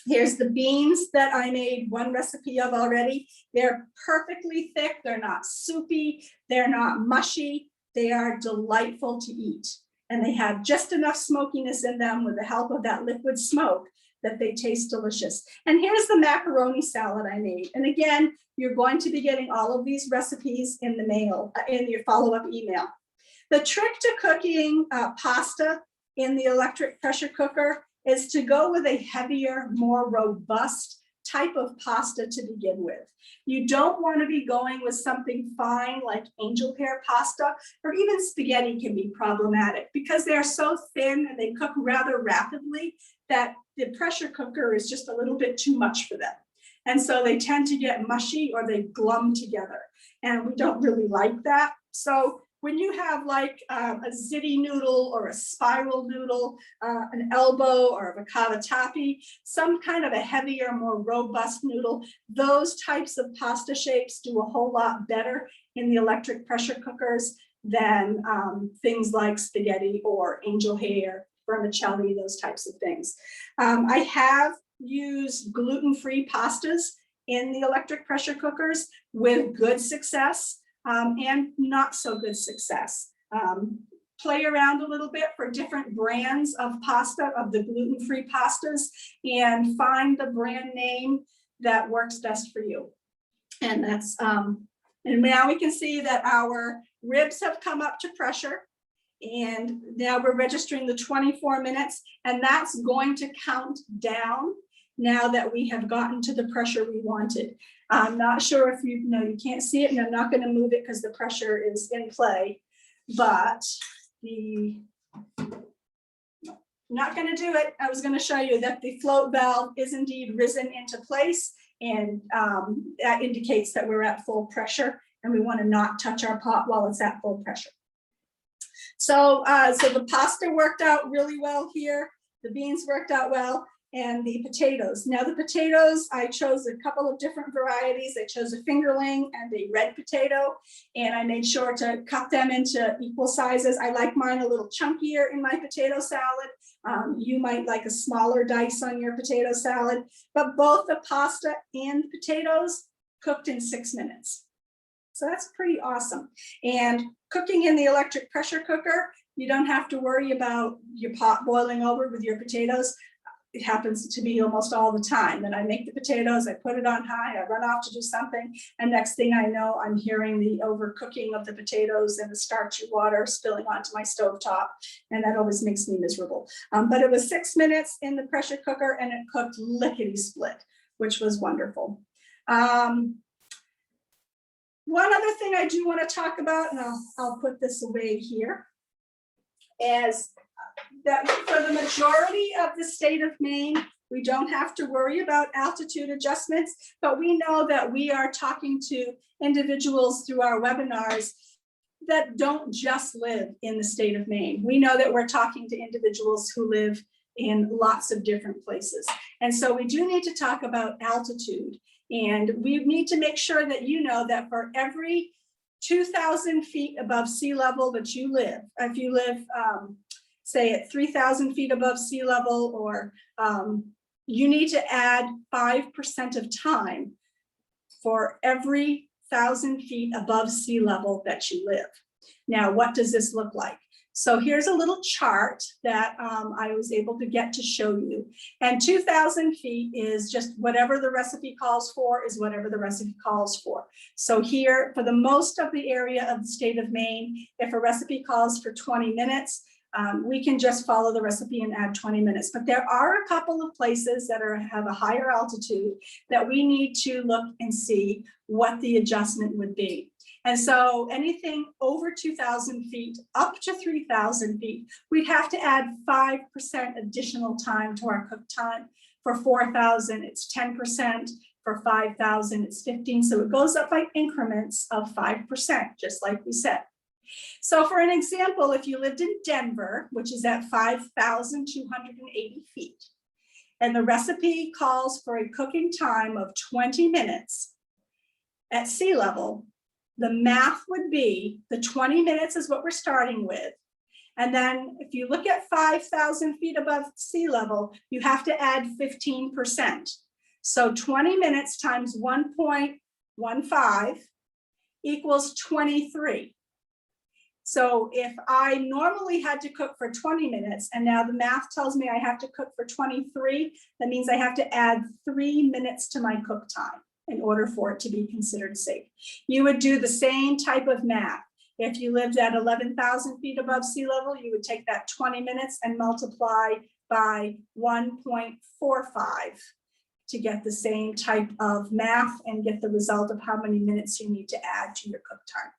[SPEAKER 1] Here's the beans that I made one recipe of already. They're perfectly thick. They're not soupy. They're not mushy. They are delightful to eat. And they have just enough smokiness in them with the help of that liquid smoke that they taste delicious. And here's the macaroni salad I made. And again, you're going to be getting all of these recipes in the mail, in your follow-up email. The trick to cooking pasta in the electric pressure cooker is to go with a heavier, more robust type of pasta to begin with. You don't want to be going with something fine like angel hair pasta, or even spaghetti can be problematic because they're so thin and they cook rather rapidly that the pressure cooker is just a little bit too much for them. And so they tend to get mushy or they glum together. And we don't really like that. So when you have like a ziti noodle or a spiral noodle, an elbow or a cavatappi, some kind of a heavier, more robust noodle, those types of pasta shapes do a whole lot better in the electric pressure cookers than things like spaghetti or angel hair, vermicelli, those types of things. I have use gluten-free pastas in the electric pressure cookers with good success and not so good success. Play around a little bit for different brands of pasta, of the gluten-free pastas, and find the brand name that works best for you. And that's, and now we can see that our ribs have come up to pressure. And now we're registering the 24 minutes, and that's going to count down now that we have gotten to the pressure we wanted. I'm not sure if you know, you can't see it, and I'm not going to move it because the pressure is in play, but I'm not going to do it. I was going to show you that the float valve is indeed risen into place, and that indicates that we're at full pressure, and we want to not touch our pot while it's at full pressure. So, so the pasta worked out really well here. The beans worked out well, and the potatoes. Now the potatoes, I chose a couple of different varieties. I chose a fingerling and a red potato, and I made sure to cut them into equal sizes. I like mine a little chunkier in my potato salad. You might like a smaller dice on your potato salad, but both the pasta and potatoes cooked in 6 minutes. So that's pretty awesome. And cooking in the electric pressure cooker, you don't have to worry about your pot boiling over with your potatoes. It happens to be almost all the time that I make the potatoes, I put it on high, I run off to do something, and next thing I know, I'm hearing the overcooking of the potatoes and the starchy water spilling onto my stovetop, and that always makes me miserable. But it was 6 minutes in the pressure cooker, and it cooked lickety split, which was wonderful. One other thing I do want to talk about, and I'll put this away here, is that for the majority of the state of Maine, we don't have to worry about altitude adjustments, but we know that we are talking to individuals through our webinars that don't just live in the state of Maine. We know that we're talking to individuals who live in lots of different places. And so we do need to talk about altitude. And we need to make sure that you know that for every 2,000 feet above sea level that you live, if you live, say at 3,000 feet above sea level, or you need to add 5% of time for every 1,000 feet above sea level that you live. Now, what does this look like? So here's a little chart that I was able to get to show you. And 2,000 feet is just whatever the recipe calls for is whatever the recipe calls for. So here, for the most of the area of the state of Maine, if a recipe calls for 20 minutes, we can just follow the recipe and add 20 minutes. But there are a couple of places that have a higher altitude that we need to look and see what the adjustment would be. And so anything over 2,000 feet up to 3,000 feet, we'd have to add 5% additional time to our cook time. For 4,000, it's 10%. For 5,000, it's 15. So it goes up by increments of 5%, just like we said. So for an example, if you lived in Denver, which is at 5,280 feet, and the recipe calls for a cooking time of 20 minutes at sea level, the math would be the 20 minutes is what we're starting with. And then if you look at 5,000 feet above sea level, you have to add 15%. So 20 minutes times 1.15 equals 23. So if I normally had to cook for 20 minutes and now the math tells me I have to cook for 23, that means I have to add 3 minutes to my cook time in order for it to be considered safe. You would do the same type of math. If you lived at 11,000 feet above sea level, you would take that 20 minutes and multiply by 1.45 to get the same type of math and get the result of how many minutes you need to add to your cook time.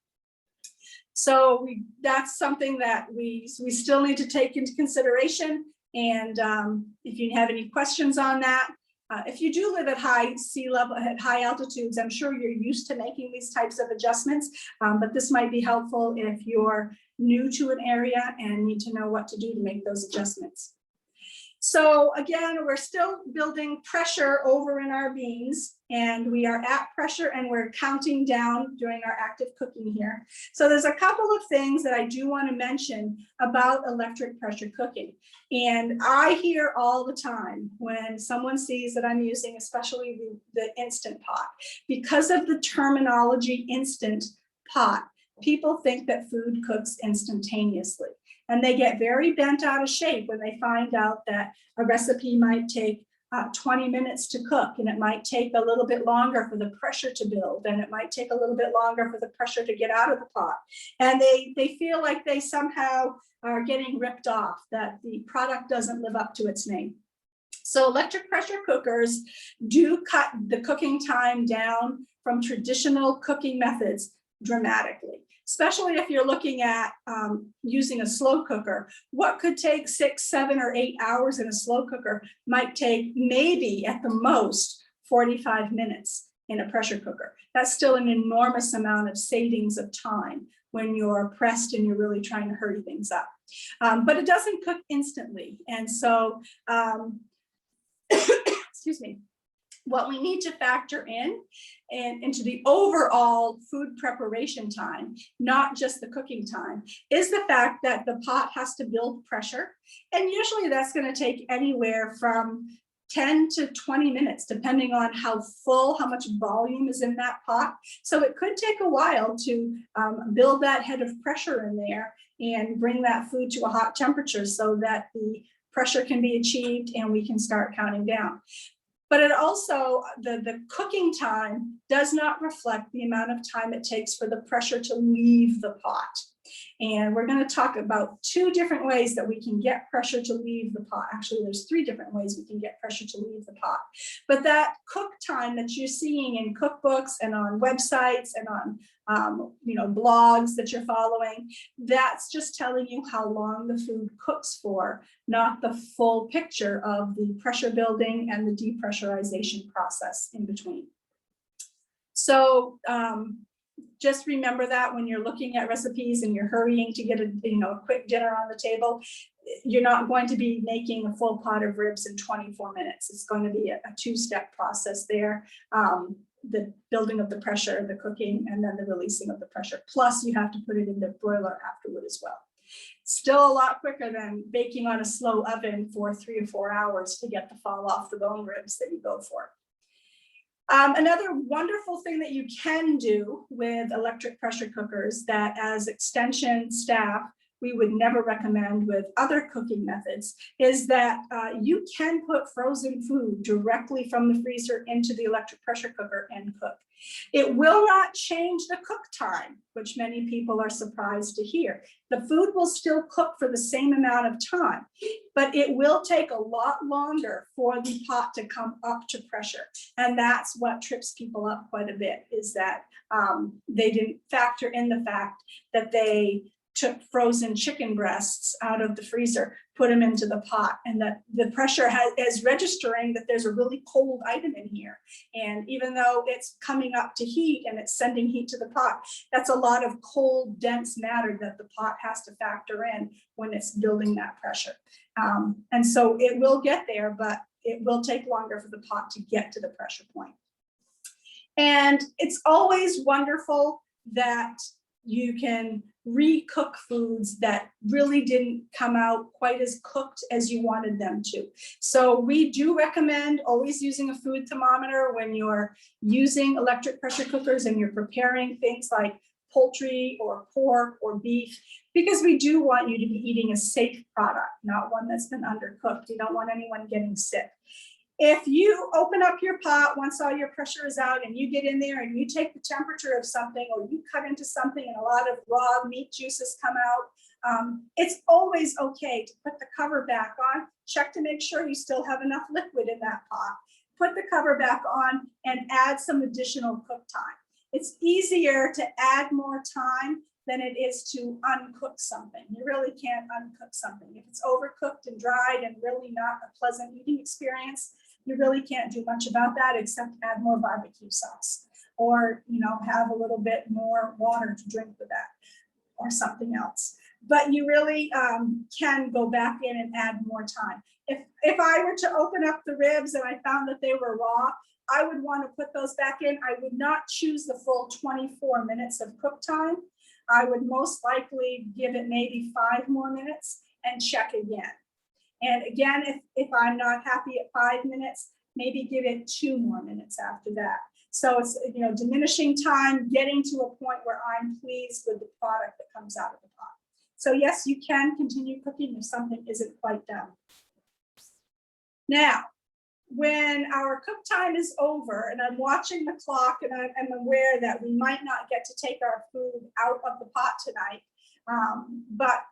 [SPEAKER 1] So that's something that we still need to take into consideration. And if you have any questions on that, if you do live at high sea level, at high altitudes, I'm sure you're used to making these types of adjustments, but this might be helpful if you're new to an area and need to know what to do to make those adjustments. So again, we're still building pressure over in our beans, and we are at pressure and we're counting down during our active cooking here. So there's a couple of things that I do want to mention about electric pressure cooking. And I hear all the time when someone sees that I'm using, especially the Instant Pot, because of the terminology Instant Pot, people think that food cooks instantaneously. And they get very bent out of shape when they find out that a recipe might take 20 minutes to cook, and it might take a little bit longer for the pressure to build, and it might take a little bit longer for the pressure to get out of the pot. And they feel like they somehow are getting ripped off, that the product doesn't live up to its name. So electric pressure cookers do cut the cooking time down from traditional cooking methods dramatically, especially if you're looking at using a slow cooker. What could take 6, 7, or 8 hours in a slow cooker might take maybe at the most 45 minutes in a pressure cooker. That's still an enormous amount of savings of time when you're pressed and you're really trying to hurry things up. But it doesn't cook instantly. And so, excuse me, what we need to factor in and into the overall food preparation time, not just the cooking time, is the fact that the pot has to build pressure. And usually that's going to take anywhere from 10 to 20 minutes, depending on how full, how much volume is in that pot. So it could take a while to build that head of pressure in there and bring that food to a hot temperature so that the pressure can be achieved and we can start counting down. But it also, the cooking time does not reflect the amount of time it takes for the pressure to leave the pot. And we're going to talk about 2 different ways that we can get pressure to leave the pot. Actually, there's 3 different ways we can get pressure to leave the pot. But that cook time that you're seeing in cookbooks and on websites and on blogs that you're following, that's just telling you how long the food cooks for, not the full picture of the pressure building and the depressurization process in between. So just remember that when you're looking at recipes and you're hurrying to get a quick dinner on the table, you're not going to be making a full pot of ribs in 24 minutes. It's going to be a 2-step process there. The building of the pressure, the cooking, and then the releasing of the pressure. Plus you have to put it in the broiler afterward as well. Still a lot quicker than baking on a slow oven for 3 or 4 hours to get the fall off the bone ribs that you go for. Another wonderful thing that you can do with electric pressure cookers that as extension staff we would never recommend with other cooking methods is that you can put frozen food directly from the freezer into the electric pressure cooker and cook. It will not change the cook time, which many people are surprised to hear. The food will still cook for the same amount of time, but it will take a lot longer for the pot to come up to pressure. And that's what trips people up quite a bit, is that they didn't factor in the fact that they took frozen chicken breasts out of the freezer, put them into the pot, and that the pressure is registering that there's a really cold item in here. And even though it's coming up to heat and it's sending heat to the pot, that's a lot of cold, dense matter that the pot has to factor in when it's building that pressure. And so it will get there, but it will take longer for the pot to get to the pressure point. And it's always wonderful that you can recook foods that really didn't come out quite as cooked as you wanted them to. So we do recommend always using a food thermometer when you're using electric pressure cookers and you're preparing things like poultry or pork or beef, because we do want you to be eating a safe product, not one that's been undercooked. You don't want anyone getting sick. If you open up your pot once all your pressure is out and you get in there and you take the temperature of something, or you cut into something and a lot of raw meat juices come out, it's always okay to put the cover back on, check to make sure you still have enough liquid in that pot, put the cover back on and add some additional cook time. It's easier to add more time than it is to uncook something. You really can't uncook something. If it's overcooked and dried and really not a pleasant eating experience, you really can't do much about that except add more barbecue sauce, or have a little bit more water to drink with that, or something else. but you really can go back in and add more time. If I were to open up the ribs and I found that they were raw, I would want to put those back in. I would not choose the full 24 minutes of cook time. I would most likely give it maybe 5 more minutes and check again. And again, if I'm not happy at 5 minutes, maybe give it 2 more minutes after that. So it's, diminishing time, getting to a point where I'm pleased with the product that comes out of the pot. So yes, you can continue cooking if something isn't quite done. Now, when our cook time is over and I'm watching the clock and I'm aware that we might not get to take our food out of the pot tonight, but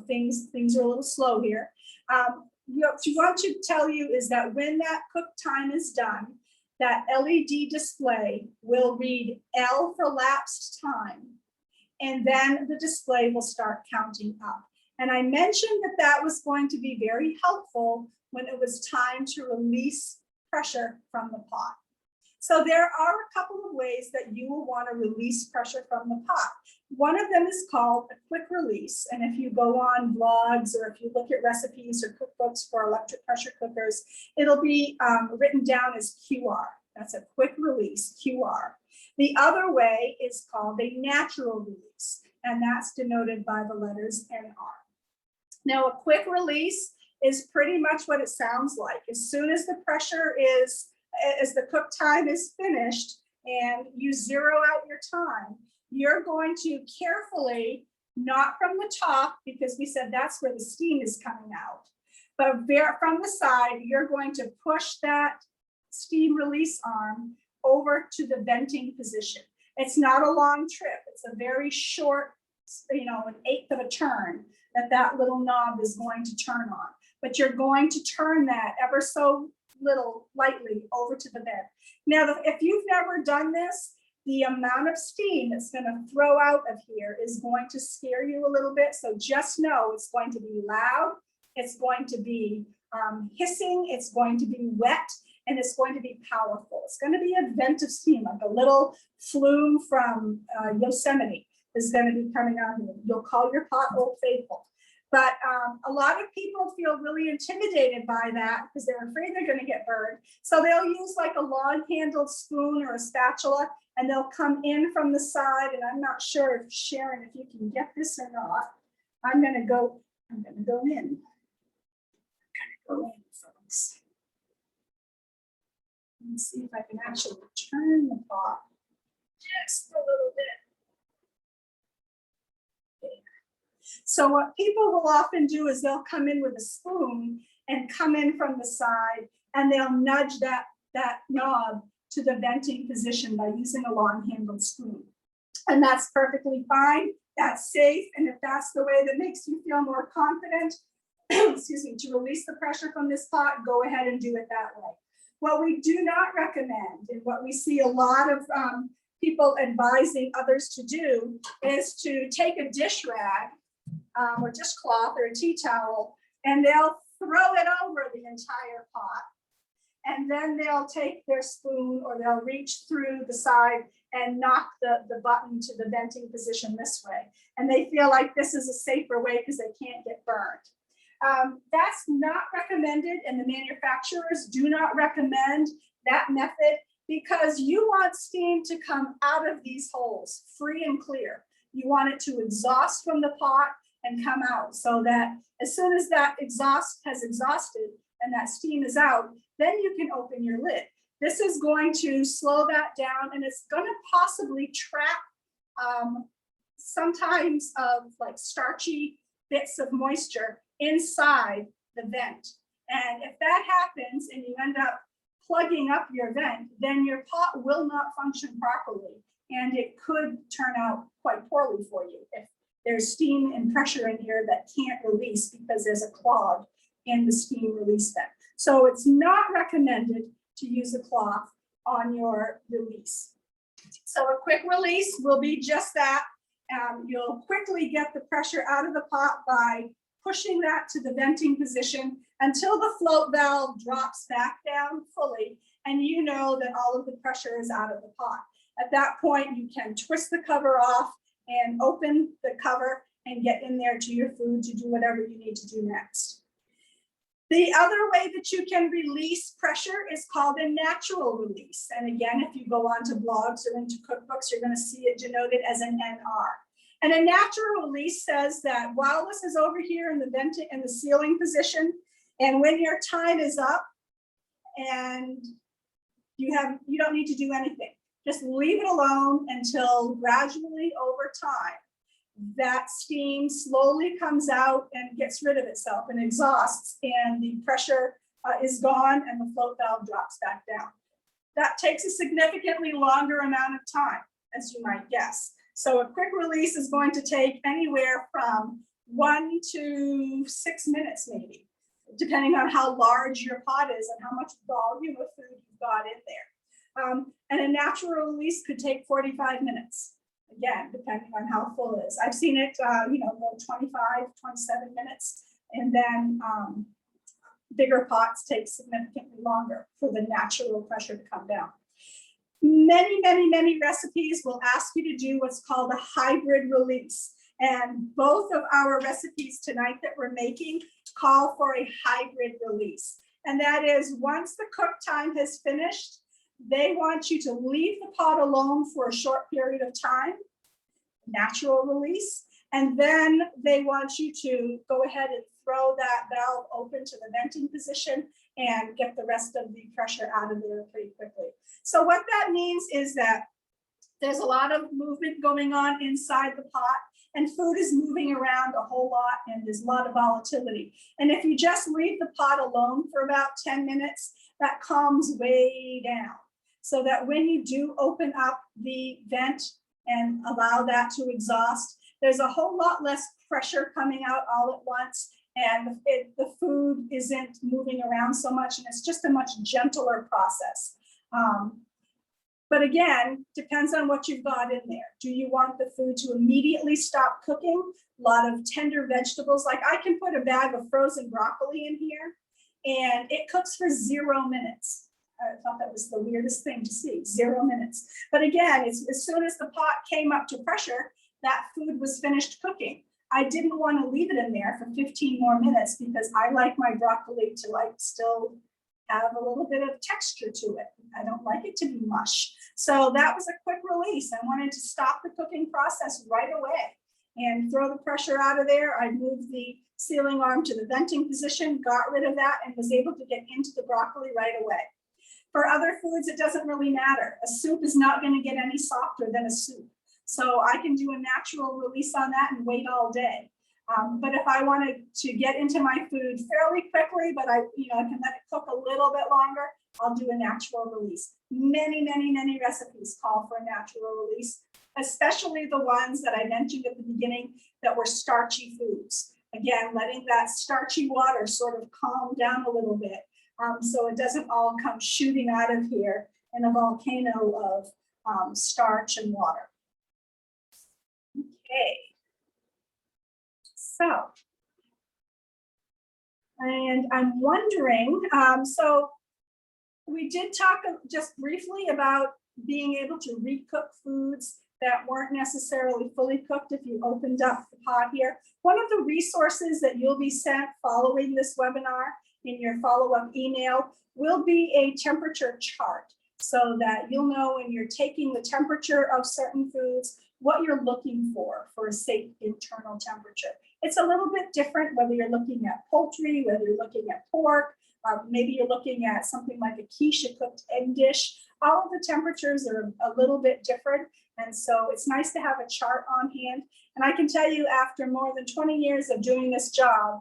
[SPEAKER 1] things are a little slow here. What I want to tell you is that when that cook time is done, that LED display will read L for lapsed time, and then the display will start counting up. And I mentioned that was going to be very helpful when it was time to release pressure from the pot. So there are a couple of ways that you will want to release pressure from the pot. One of them is called a quick release. And if you go on blogs or if you look at recipes or cookbooks for electric pressure cookers, it'll be written down as QR. That's a quick release, QR. The other way is called a natural release, and that's denoted by the letters NR. Now, a quick release is pretty much what it sounds like. As soon as the pressure is, as the cook time is finished and you zero out your time, you're going to carefully, not from the top, because we said that's where the steam is coming out, but from the side, you're going to push that steam release arm over to the venting position. It's not a long trip. It's a very short, an 1/8 of a turn that little knob is going to turn on. But you're going to turn that ever so lightly over to the vent. Now, if you've never done this, the amount of steam that's going to throw out of here is going to scare you a little bit. So just know it's going to be loud, it's going to be hissing, it's going to be wet, and it's going to be powerful. It's going to be a vent of steam, like a little flume from Yosemite is going to be coming out here. You'll call your pot Old Faithful. But a lot of people feel really intimidated by that because they're afraid they're going to get burned. So they'll use like a long-handled spoon or a spatula, and they'll come in from the side. And I'm not sure if Sharon, if you can get this or not. I'm going to go in. Folks. Let me see if I can actually turn the pot just a little bit. So what people will often do is they'll come in with a spoon and come in from the side, and they'll nudge that knob to the venting position by using a long-handled spoon. And that's perfectly fine. That's safe. And if that's the way that makes you feel more confident, excuse me, to release the pressure from this pot, go ahead and do it that way. What we do not recommend, and what we see a lot of people advising others to do, is to take a dish rag or dishcloth or a tea towel, and they'll throw it over the entire pot. And then they'll take their spoon or they'll reach through the side and knock the button to the venting position this way. And they feel like this is a safer way because they can't get burned. That's not recommended, and the manufacturers do not recommend that method because you want steam to come out of these holes free and clear. You want it to exhaust from the pot and come out, so that as soon as that exhaust has exhausted and that steam is out, then you can open your lid. This is going to slow that down, and it's going to possibly trap sometimes of like starchy bits of moisture inside the vent. And if that happens and you end up plugging up your vent, then your pot will not function properly, and it could turn out quite poorly for you if there's steam and pressure in here that can't release because there's a clog in the steam release vent. So it's not recommended to use a cloth on your release. So a quick release will be just that. You'll quickly get the pressure out of the pot by pushing that to the venting position until the float valve drops back down fully, and you know that all of the pressure is out of the pot. At that point, you can twist the cover off and open the cover, and get in there to your food to do whatever you need to do next. The other way that you can release pressure is called a natural release. And again, if you go onto blogs or into cookbooks, you're going to see it denoted as an NR. And a natural release says that while this is over here in the venting and the sealing position, and when your time is up and you don't need to do anything, just leave it alone until gradually over time, that steam slowly comes out and gets rid of itself and exhausts, and the pressure is gone and the float valve drops back down. That takes a significantly longer amount of time, as you might guess. So a quick release is going to take anywhere from 1 to 6 minutes, maybe, depending on how large your pot is and how much volume of food you've got in there. And a natural release could take 45 minutes. Again, depending on how full it is. I've seen it, go 25, 27 minutes, and then bigger pots take significantly longer for the natural pressure to come down. Many recipes will ask you to do what's called a hybrid release. And both of our recipes tonight that we're making call for a hybrid release. And that is, once the cook time has finished, they want you to leave the pot alone for a short period of time, natural release, and then they want you to go ahead and throw that valve open to the venting position and get the rest of the pressure out of there pretty quickly. So what that means is that there's a lot of movement going on inside the pot, and food is moving around a whole lot, and there's a lot of volatility. And if you just leave the pot alone for about 10 minutes, that calms way down, so that when you do open up the vent and allow that to exhaust, there's a whole lot less pressure coming out all at once, and the food isn't moving around so much, and it's just a much gentler process. But again, depends on what you've got in there. Do you want the food to immediately stop cooking? A lot of tender vegetables, like I can put a bag of frozen broccoli in here and it cooks for 0 minutes. I thought that was the weirdest thing to see, 0 minutes. But again, as soon as the pot came up to pressure, that food was finished cooking. I didn't want to leave it in there for 15 more minutes because I like my broccoli to still have a little bit of texture to it. I don't like it to be mush. So that was a quick release. I wanted to stop the cooking process right away and throw the pressure out of there. I moved the sealing arm to the venting position, got rid of that, and was able to get into the broccoli right away. For other foods, it doesn't really matter. A soup is not going to get any softer than a soup. So I can do a natural release on that and wait all day. But if I wanted to get into my food fairly quickly, but I can let it cook a little bit longer, I'll do a natural release. Many recipes call for a natural release, especially the ones that I mentioned at the beginning that were starchy foods. Again, letting that starchy water sort of calm down a little bit, so it doesn't all come shooting out of here in a volcano of starch and water. Okay. So, and I'm wondering, so we did talk just briefly about being able to recook foods that weren't necessarily fully cooked if you opened up the pot here. One of the resources that you'll be sent following this webinar in your follow-up email will be a temperature chart, so that you'll know when you're taking the temperature of certain foods, what you're looking for a safe internal temperature. It's a little bit different whether you're looking at poultry, whether you're looking at pork, maybe you're looking at something like a quiche, a cooked egg dish. All of the temperatures are a little bit different. And so it's nice to have a chart on hand. And I can tell you, after more than 20 years of doing this job,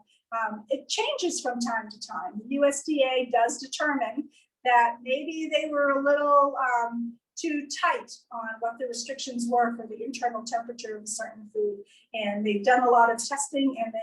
[SPEAKER 1] it changes from time to time. The USDA does determine that maybe they were a little too tight on what the restrictions were for the internal temperature of a certain food. And they've done a lot of testing, and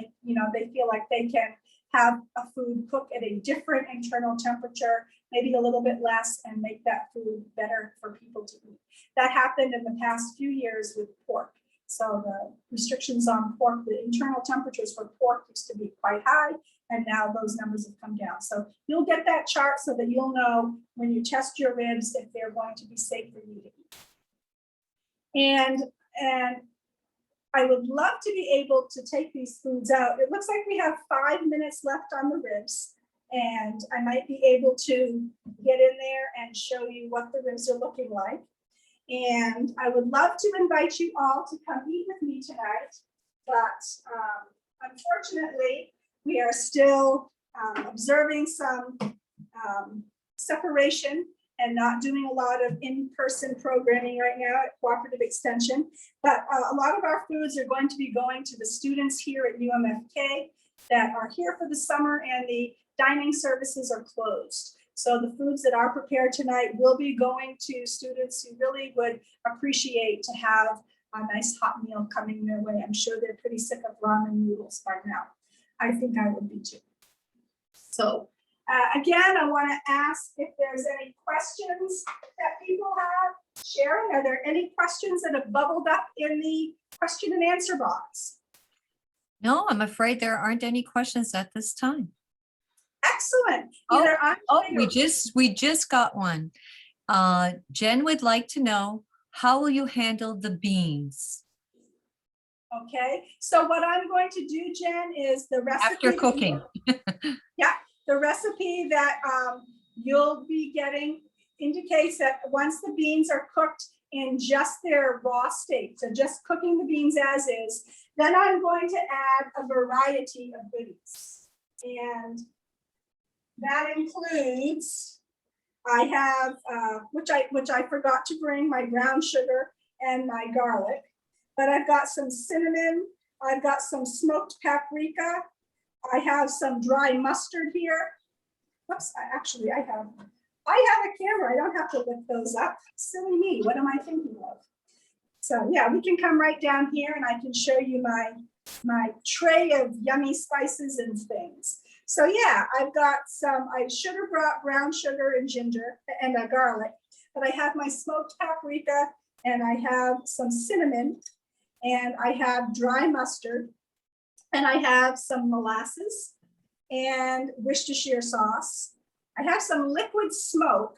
[SPEAKER 1] they feel like they can have a food cook at a different internal temperature, maybe a little bit less, and make that food better for people to eat. That happened in the past few years with pork. So the restrictions on pork, the internal temperatures for pork used to be quite high, and now those numbers have come down. So you'll get that chart so that you'll know when you test your ribs if they're going to be safe for you to eat. And I would love to be able to take these foods out. It looks like we have 5 minutes left on the ribs, and I might be able to get in there and show you what the ribs are looking like. And I would love to invite you all to come eat with me tonight, but unfortunately, we are still observing some separation and not doing a lot of in-person programming right now at Cooperative Extension. But a lot of our foods are going to be going to the students here at UMFK that are here for the summer, and the dining services are closed. So the foods that are prepared tonight will be going to students who really would appreciate to have a nice hot meal coming their way. I'm sure they're pretty sick of ramen noodles by now. I think I would be too. So again, I want to ask if there's any questions that people have. Sharon, are there any questions that have bubbled up in the question and answer box?
[SPEAKER 2] No, I'm afraid there aren't any questions at this time.
[SPEAKER 1] Excellent.
[SPEAKER 2] We just got one. Jen would like to know, how will you handle the beans?
[SPEAKER 1] Okay, so what I'm going to do, Jen, is the recipe.
[SPEAKER 2] After cooking.
[SPEAKER 1] Yeah, the recipe that you'll be getting indicates that once the beans are cooked in just their raw state, so just cooking the beans as is, then I'm going to add a variety of goodies. And that includes, I have, which I forgot to bring, my brown sugar and my garlic, but I've got some cinnamon, I've got some smoked paprika, I have some dry mustard here. Whoops, I have a camera, I don't have to lift those up. Silly me, what am I thinking of? So yeah, we can come right down here and I can show you my tray of yummy spices and things. So yeah, I've got some, I brought brown sugar and ginger and garlic, but I have my smoked paprika and I have some cinnamon and I have dry mustard and I have some molasses and Worcestershire sauce. I have some liquid smoke.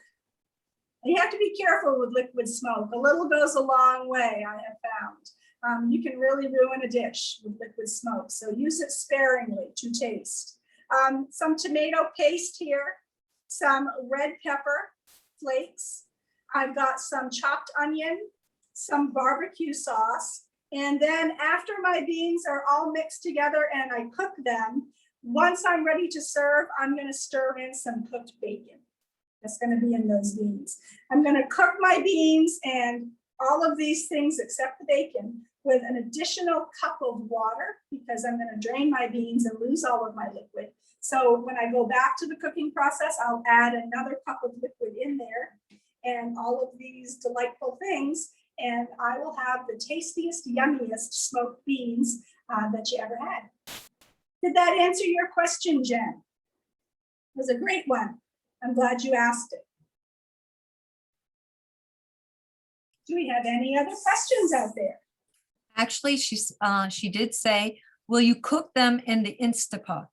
[SPEAKER 1] And you have to be careful with liquid smoke. A little goes a long way, I have found. You can really ruin a dish with liquid smoke, so use it sparingly to taste. Some tomato paste here, some red pepper flakes. I've got some chopped onion, some barbecue sauce. And then after my beans are all mixed together and I cook them, once I'm ready to serve, I'm going to stir in some cooked bacon. That's going to be in those beans. I'm going to cook my beans and all of these things except the bacon with an additional cup of water because I'm going to drain my beans and lose all of my liquid. So when I go back to the cooking process, I'll add another cup of liquid in there and all of these delightful things, and I will have the tastiest, yummiest smoked beans that you ever had. Did that answer your question, Jen? It was a great one. I'm glad you asked it. Do we have any other questions out there?
[SPEAKER 2] Actually, she did say, will you cook them in the Instapot?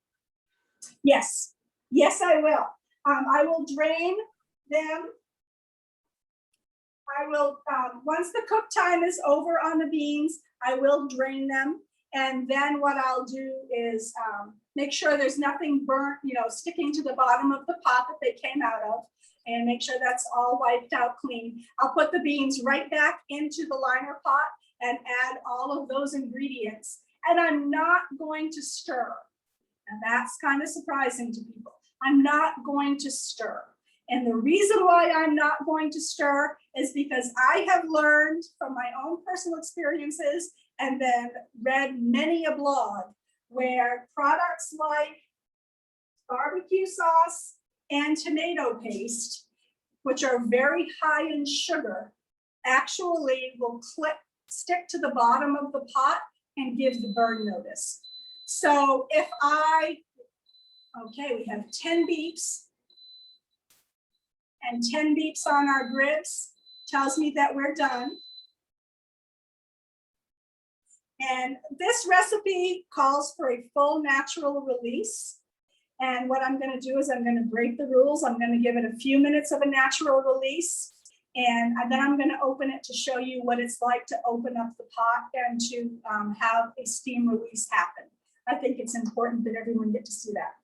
[SPEAKER 1] Yes, yes, I will. I will drain them. I will, once the cook time is over on the beans, I will drain them. And then what I'll do is make sure there's nothing burnt, sticking to the bottom of the pot that they came out of, and make sure that's all wiped out clean. I'll put the beans right back into the liner pot and add all of those ingredients. And I'm not going to stir. And that's kind of surprising to people. I'm not going to stir. And the reason why I'm not going to stir is because I have learned from my own personal experiences and then read many a blog where products like barbecue sauce and tomato paste, which are very high in sugar, actually will stick to the bottom of the pot and give the burn notice. So if we have 10 beeps and 10 beeps on our grids, tells me that we're done. And this recipe calls for a full natural release. And what I'm going to do is I'm going to break the rules. I'm going to give it a few minutes of a natural release. And then I'm going to open it to show you what it's like to open up the pot and to have a steam release happen. I think it's important that everyone get to see that.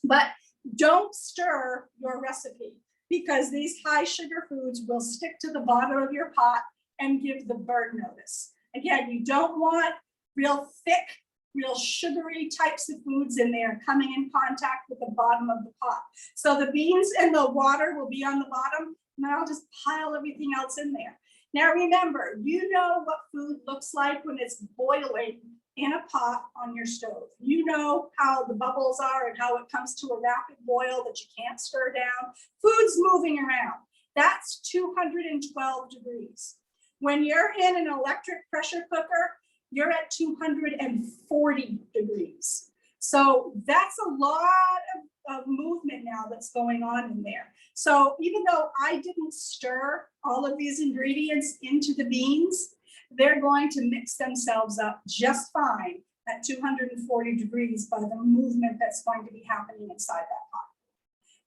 [SPEAKER 1] But don't stir your recipe, because these high sugar foods will stick to the bottom of your pot and give the burn notice. Again, you don't want real thick, real sugary types of foods in there coming in contact with the bottom of the pot. So the beans and the water will be on the bottom, and then I'll just pile everything else in there. Now remember, you know what food looks like when it's boiling in a pot on your stove. You know how the bubbles are and how it comes to a rapid boil that you can't stir down. Food's moving around. That's 212 degrees. When you're in an electric pressure cooker, you're at 240 degrees. So that's a lot of movement now that's going on in there. So even though I didn't stir all of these ingredients into the beans, they're going to mix themselves up just fine at 240 degrees by the movement that's going to be happening inside that pot.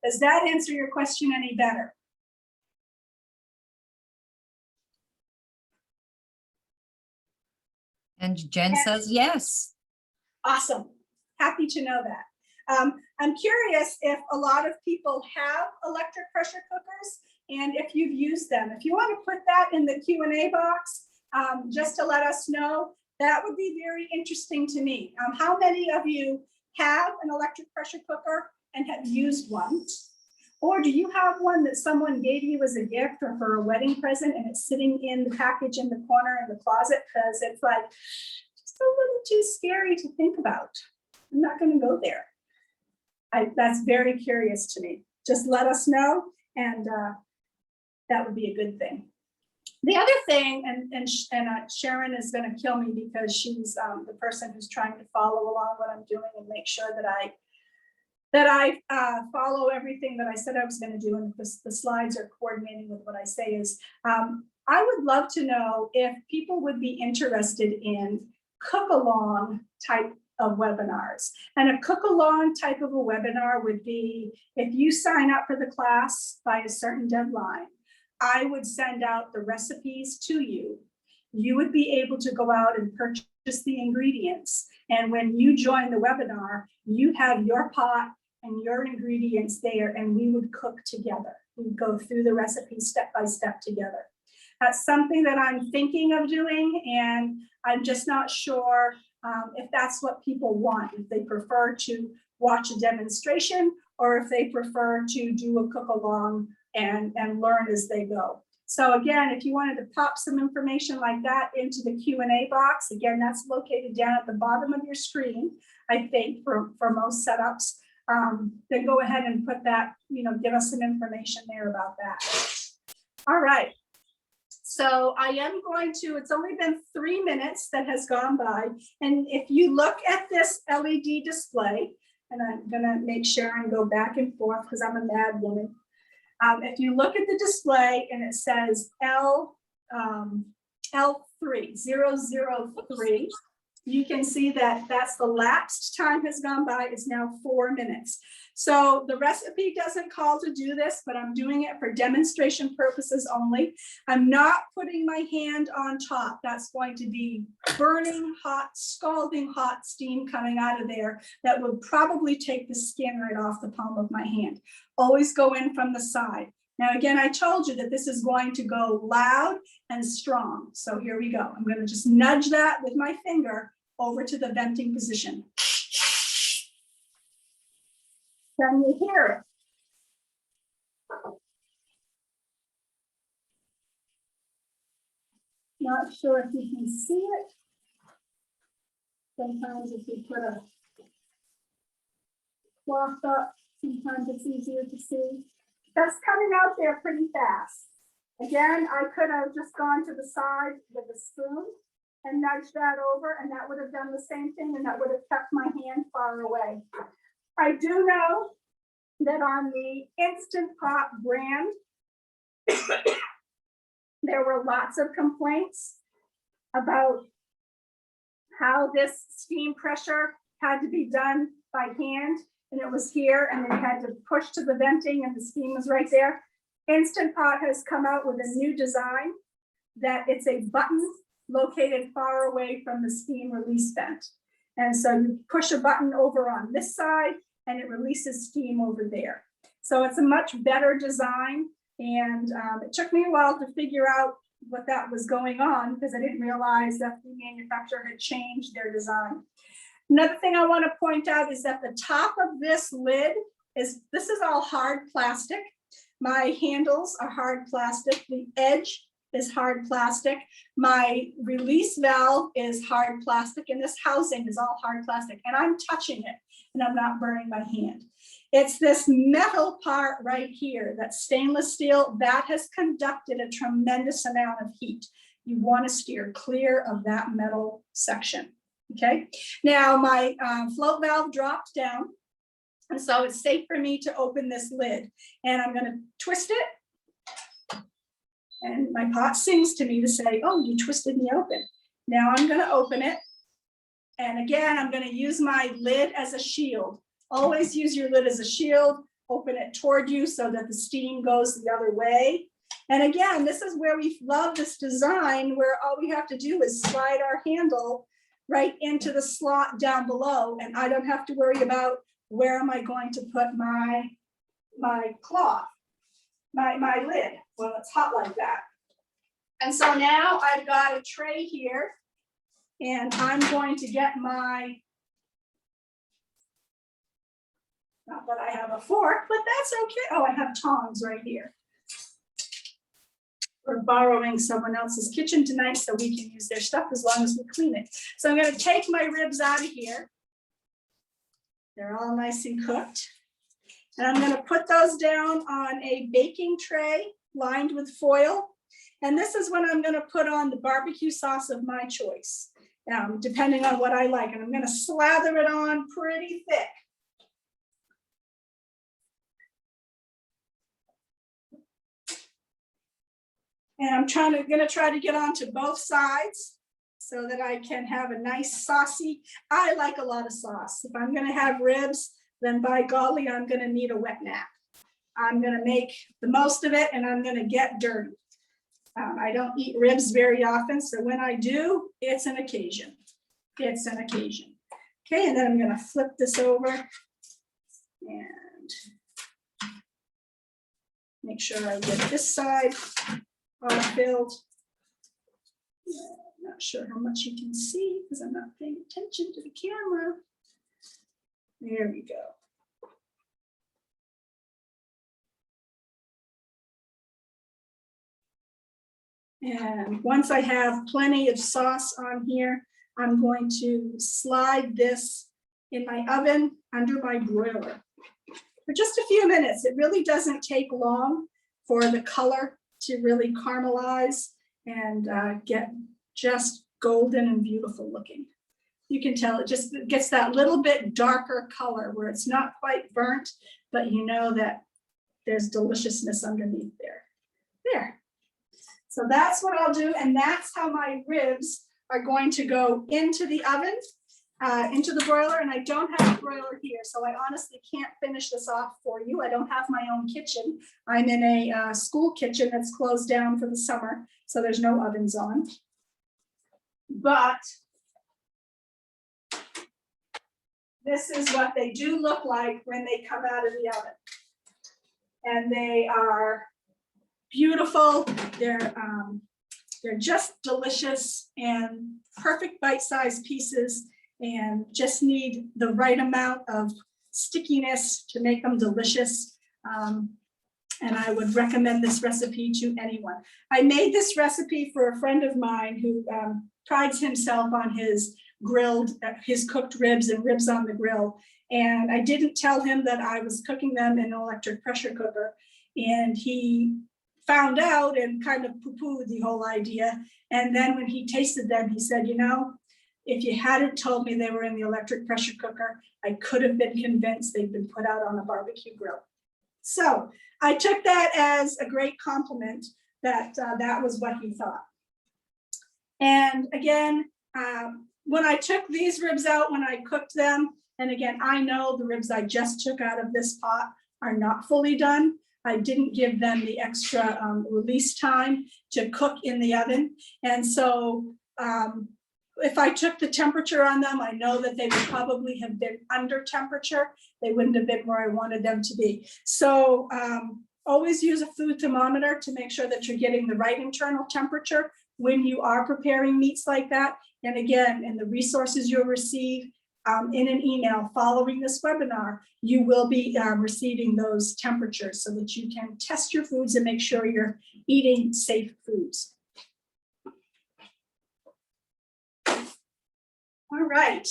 [SPEAKER 1] Does that answer your question any better?
[SPEAKER 2] And Jen says yes.
[SPEAKER 1] Awesome. Happy to know that. I'm curious if a lot of people have electric pressure cookers and if you've used them. If you want to put that in the Q&A box, just to let us know, that would be very interesting to me. How many of you have an electric pressure cooker and have used one? Or do you have one that someone gave you as a gift or for a wedding present and it's sitting in the package in the corner in the closet because it's like just a little too scary to think about? I'm not going to go there. That's very curious to me. Just let us know, and that would be a good thing. The other thing, and Sharon is going to kill me because she's the person who's trying to follow along what I'm doing and make sure that I follow everything that I said I was going to do, and the slides are coordinating with what I say is, I would love to know if people would be interested in cook-along type of webinars. And a cook-along type of a webinar would be, if you sign up for the class by a certain deadline, I would send out the recipes to you. You would be able to go out and purchase the ingredients. And when you join the webinar, you have your pot and your ingredients there, and we would cook together. We'd go through the recipe step by step together. That's something that I'm thinking of doing, and I'm just not sure if that's what people want, if they prefer to watch a demonstration or if they prefer to do a cook along and learn as they go. So again, if you wanted to pop some information like that into the Q&A box, again, that's located down at the bottom of your screen, I think, for most setups, then go ahead and put that, give us some information there about that. All right. So I am going to, it's only been 3 minutes that has gone by. And if you look at this LED display, and I'm gonna make Sharon go back and forth because I'm a mad woman. If you look at the display and it says L3003, you can see that that's the lapsed time has gone by, is now 4 minutes. So the recipe doesn't call to do this, but I'm doing it for demonstration purposes only. I'm not putting my hand on top. That's going to be burning hot, scalding hot steam coming out of there that would probably take the skin right off the palm of my hand. Always go in from the side. Now, again, I told you that this is going to go loud and strong. So here we go. I'm going to just nudge that with my finger over to the venting position. Can you hear it? Not sure if you can see it. Sometimes if you put a cloth up, sometimes it's easier to see. That's coming out there pretty fast. Again, I could have just gone to the side with a spoon and nudged that over, and that would have done the same thing, and that would have kept my hand far away. I do know that on the Instant Pot brand, there were lots of complaints about how this steam pressure had to be done by hand, and it was here, and then you had to push to the venting, and the steam was right there. Instant Pot has come out with a new design that it's a button located far away from the steam release vent. And so you push a button over on this side and it releases steam over there. So it's a much better design. And it took me a while to figure out what that was going on because I didn't realize that the manufacturer had changed their design. Another thing I want to point out is that the top of this lid this is all hard plastic. My handles are hard plastic. The edge is hard plastic. My release valve is hard plastic, and this housing is all hard plastic. And I'm touching it, and I'm not burning my hand. It's this metal part right here, that stainless steel, that has conducted a tremendous amount of heat. You want to steer clear of that metal section. Okay. Now my float valve drops down, and so it's safe for me to open this lid. And I'm going to twist it. And my pot sings to me to say, oh, you twisted me open. Now I'm going to open it. And again, I'm going to use my lid as a shield. Always use your lid as a shield. Open it toward you so that the steam goes the other way. And again, this is where we love this design, where all we have to do is slide our handle right into the slot down below. And I don't have to worry about where am I going to put my cloth, my lid, when it's hot like that. And so now I've got a tray here, and I'm going to get my, not that I have a fork, but that's okay. Oh, I have tongs right here. We're borrowing someone else's kitchen tonight, so we can use their stuff as long as we clean it. So I'm going to take my ribs out of here. They're all nice and cooked. And I'm going to put those down on a baking tray lined with foil. And this is when I'm going to put on the barbecue sauce of my choice, depending on what I like. And I'm going to slather it on pretty thick. And I'm going to try to get onto both sides so that I can have a nice saucy. I like a lot of sauce. If I'm going to have ribs, then by golly, I'm going to need a wet nap. I'm going to make the most of it, and I'm going to get dirty. I don't eat ribs very often, so when I do, it's an occasion. It's an occasion. Okay, and then I'm going to flip this over and make sure I get this side all filled. I'm not sure how much you can see because I'm not paying attention to the camera. There we go. And once I have plenty of sauce on here, I'm going to slide this in my oven under my broiler for just a few minutes. It really doesn't take long for the color to really caramelize and get just golden and beautiful looking. You can tell it just gets that little bit darker color where it's not quite burnt, but you know that there's deliciousness underneath there. There. So that's what I'll do, and that's how my ribs are going to go into the oven, into the broiler, and I don't have a broiler here, so I honestly can't finish this off for you. I don't have my own kitchen. I'm in a school kitchen that's closed down for the summer, so there's no ovens on. But this is what they do look like when they come out of the oven. And they are beautiful. They're just delicious and perfect bite-sized pieces, and just need the right amount of stickiness to make them delicious. And I would recommend this recipe to anyone. I made this recipe for a friend of mine who prides himself on his cooked ribs and ribs on the grill. And I didn't tell him that I was cooking them in an electric pressure cooker. And he found out and kind of poo-pooed the whole idea. And then when he tasted them, he said, you know, if you hadn't told me they were in the electric pressure cooker, I could have been convinced they'd been put out on a barbecue grill. So I took that as a great compliment that that was what he thought. And again, when I took these ribs out, when I cooked them, and again, I know the ribs I just took out of this pot are not fully done. I didn't give them the extra release time to cook in the oven. And so if I took the temperature on them, I know that they would probably have been under temperature. They wouldn't have been where I wanted them to be. So always use a food thermometer to make sure that you're getting the right internal temperature when you are preparing meats like that. And again, in the resources you'll receive in an email following this webinar, you will be receiving those temperatures so that you can test your foods and make sure you're eating safe foods. All right,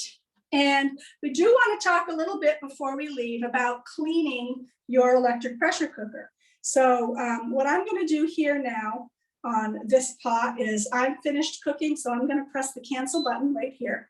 [SPEAKER 1] and we do want to talk a little bit before we leave about cleaning your electric pressure cooker. So what I'm going to do here now on this pot is I'm finished cooking, so I'm going to press the cancel button right here.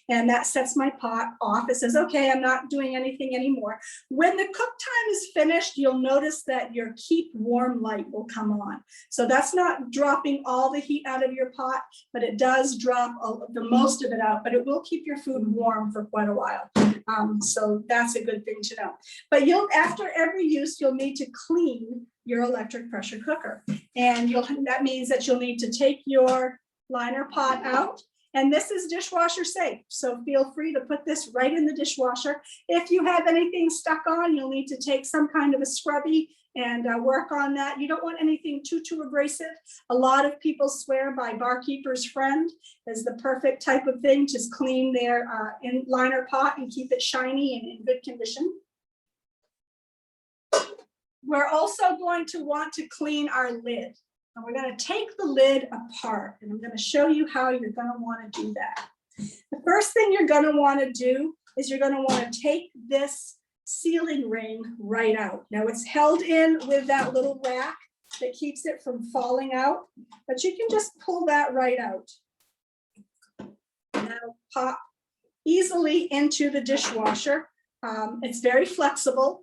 [SPEAKER 1] And that sets my pot off. It says, okay, I'm not doing anything anymore. When the cook time is finished, you'll notice that your keep warm light will come on. So that's not dropping all the heat out of your pot, but it does drop the most of it out, but it will keep your food warm for quite a while. So that's a good thing to know. But after every use, you'll need to clean your electric pressure cooker. And that means that you'll need to take your liner pot out. And this is dishwasher safe, so feel free to put this right in the dishwasher. If you have anything stuck on, you'll need to take some kind of a scrubby and work on that. You don't want anything too abrasive. A lot of people swear by Barkeeper's Friend as the perfect type of thing. Just clean their liner pot and keep it shiny and in good condition. We're also going to want to clean our lid. And we're going to take the lid apart, and I'm going to show you how you're going to want to do that. The first thing you're going to want to do is you're going to want to take this sealing ring right out. Now it's held in with that little rack that keeps it from falling out, but you can just pull that right out. Now pop easily into the dishwasher. It's very flexible.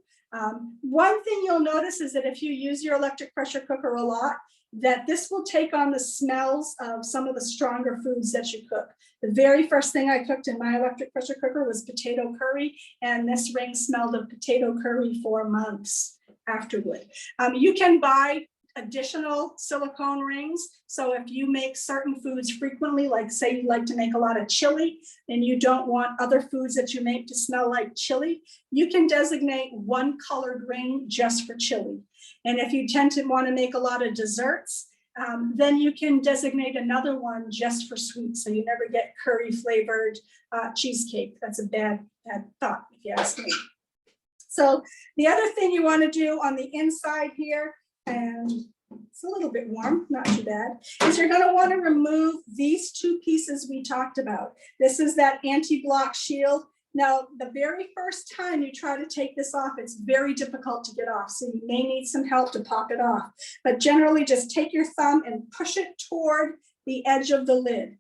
[SPEAKER 1] One thing you'll notice is that if you use your electric pressure cooker a lot, that this will take on the smells of some of the stronger foods that you cook. The very first thing I cooked in my electric pressure cooker was potato curry, and this ring smelled of potato curry for months afterward. You can buy additional silicone rings. So if you make certain foods frequently, like say you like to make a lot of chili and you don't want other foods that you make to smell like chili, you can designate one colored ring just for chili. And if you tend to want to make a lot of desserts, then you can designate another one just for sweets. So you never get curry flavored cheesecake. That's a bad thought, if you ask me. So the other thing you want to do on the inside here, and it's a little bit warm, not too bad, is you're going to want to remove these two pieces we talked about. This is that anti-block shield. Now, the very first time you try to take this off, it's very difficult to get off. So you may need some help to pop it off. But generally, just take your thumb and push it toward the edge of the lid.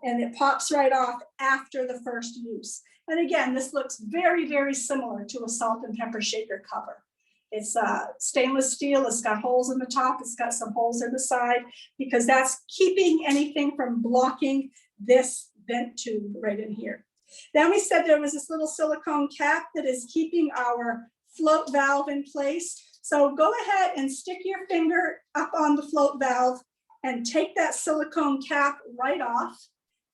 [SPEAKER 1] And it pops right off after the first use. And again, this looks very, very similar to a salt and pepper shaker cover. It's stainless steel. It's got holes in the top. It's got some holes in the side because that's keeping anything from blocking this vent tube right in here. Then we said there was this little silicone cap that is keeping our float valve in place. So go ahead and stick your finger up on the float valve and take that silicone cap right off.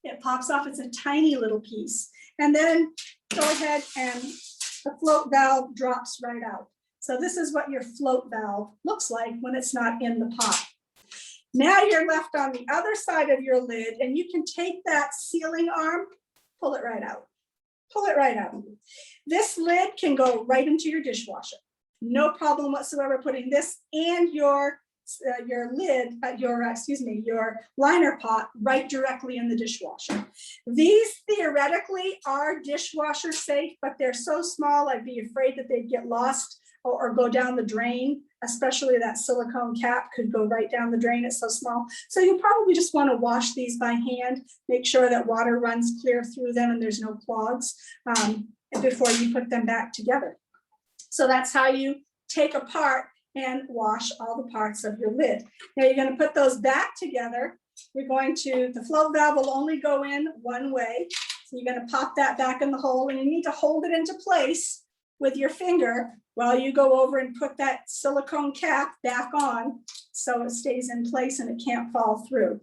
[SPEAKER 1] It pops off. It's a tiny little piece. And then go ahead and the float valve drops right out. So this is what your float valve looks like when it's not in the pot. Now you're left on the other side of your lid, and you can take that sealing arm, pull it right out. Pull it right out. This lid can go right into your dishwasher. No problem whatsoever putting this and your liner pot right directly in the dishwasher. These theoretically are dishwasher safe, but they're so small, I'd be afraid that they'd get lost or go down the drain, especially that silicone cap could go right down the drain. It's so small. So you probably just want to wash these by hand, make sure that water runs clear through them and there's no clogs before you put them back together. So that's how you take apart and wash all the parts of your lid. Now you're going to put those back together. The float valve will only go in one way. So you're going to pop that back in the hole, and you need to hold it into place with your finger while you go over and put that silicone cap back on so it stays in place and it can't fall through.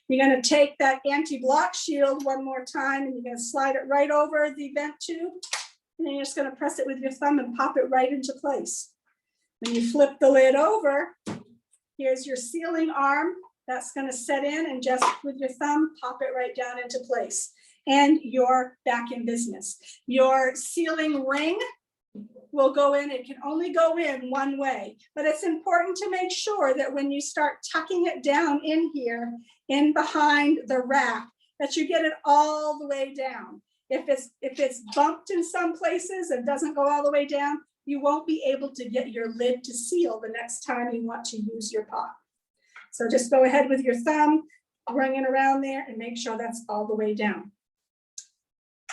[SPEAKER 1] You're going to take that anti-block shield one more time and you're going to slide it right over the vent tube. And then you're just going to press it with your thumb and pop it right into place. When you flip the lid over, here's your sealing arm. That's going to set in, and just with your thumb, pop it right down into place. And you're back in business. Your sealing ring will go in. It can only go in one way, but it's important to make sure that when you start tucking it down in here, in behind the rack, that you get it all the way down. If it's bumped in some places and doesn't go all the way down, you won't be able to get your lid to seal the next time you want to use your pot. So just go ahead with your thumb, bring it around there and make sure that's all the way down.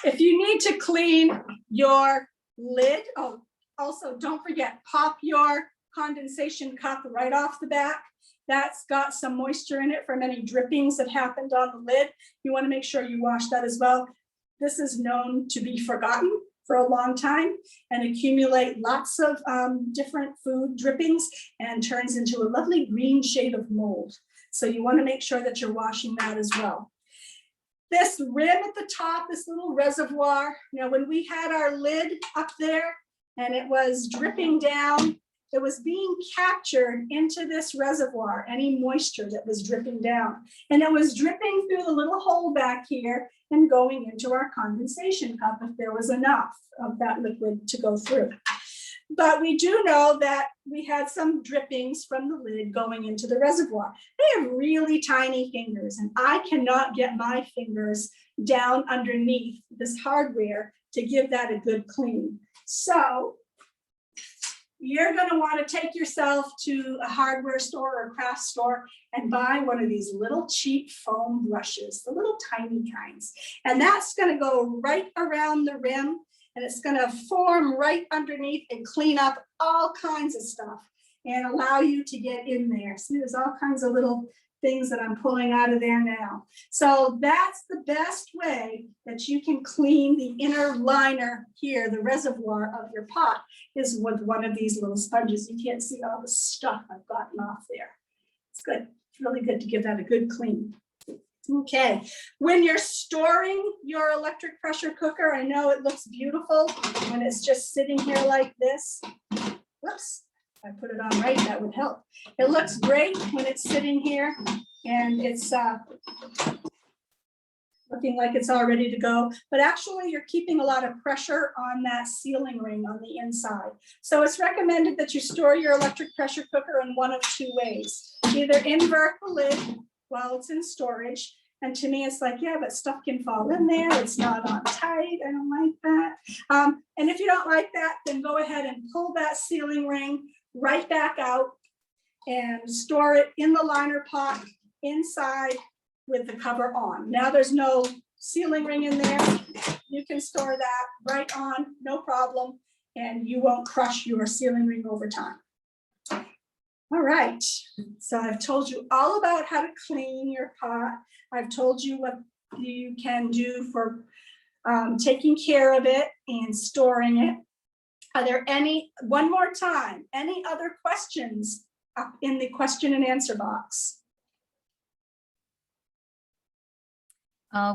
[SPEAKER 1] If you need to clean your lid, oh, also don't forget, pop your condensation cup right off the back. That's got some moisture in it from any drippings that happened on the lid. You want to make sure you wash that as well. This is known to be forgotten for a long time and accumulate lots of different food drippings and turns into a lovely green shade of mold. So you want to make sure that you're washing that as well. This rim at the top, this little reservoir, now when we had our lid up there and it was dripping down, it was being captured into this reservoir, any moisture that was dripping down. And it was dripping through the little hole back here and going into our condensation cup if there was enough of that liquid to go through. But we do know that we had some drippings from the lid going into the reservoir. They have really tiny fingers, and I cannot get my fingers down underneath this hardware to give that a good clean. So you're going to want to take yourself to a hardware store or a craft store and buy one of these little cheap foam brushes, the little tiny kinds. And that's going to go right around the rim, and it's going to form right underneath and clean up all kinds of stuff and allow you to get in there. See, there's all kinds of little things that I'm pulling out of there now. So that's the best way that you can clean the inner liner here, the reservoir of your pot, is with one of these little sponges. You can't see all the stuff I've gotten off there. It's good. It's really good to give that a good clean. Okay, when you're storing your electric pressure cooker, I know it looks beautiful when it's just sitting here like this. Whoops. If I put it on right, that would help. It looks great when it's sitting here and it's looking like it's all ready to go, but actually you're keeping a lot of pressure on that sealing ring on the inside. So it's recommended that you store your electric pressure cooker in one of two ways. Either invert the lid while it's in storage, and to me it's like, yeah, but stuff can fall in there, it's not on tight, I don't like that. And if you don't like that, then go ahead and pull that sealing ring right back out and store it in the liner pot inside with the cover on. Now there's no sealing ring in there. You can store that right on, no problem, and you won't crush your sealing ring over time. All right, so I've told you all about how to clean your pot. I've told you what you can do for taking care of it and storing it. Are there one more time, any other questions up in the question and answer box?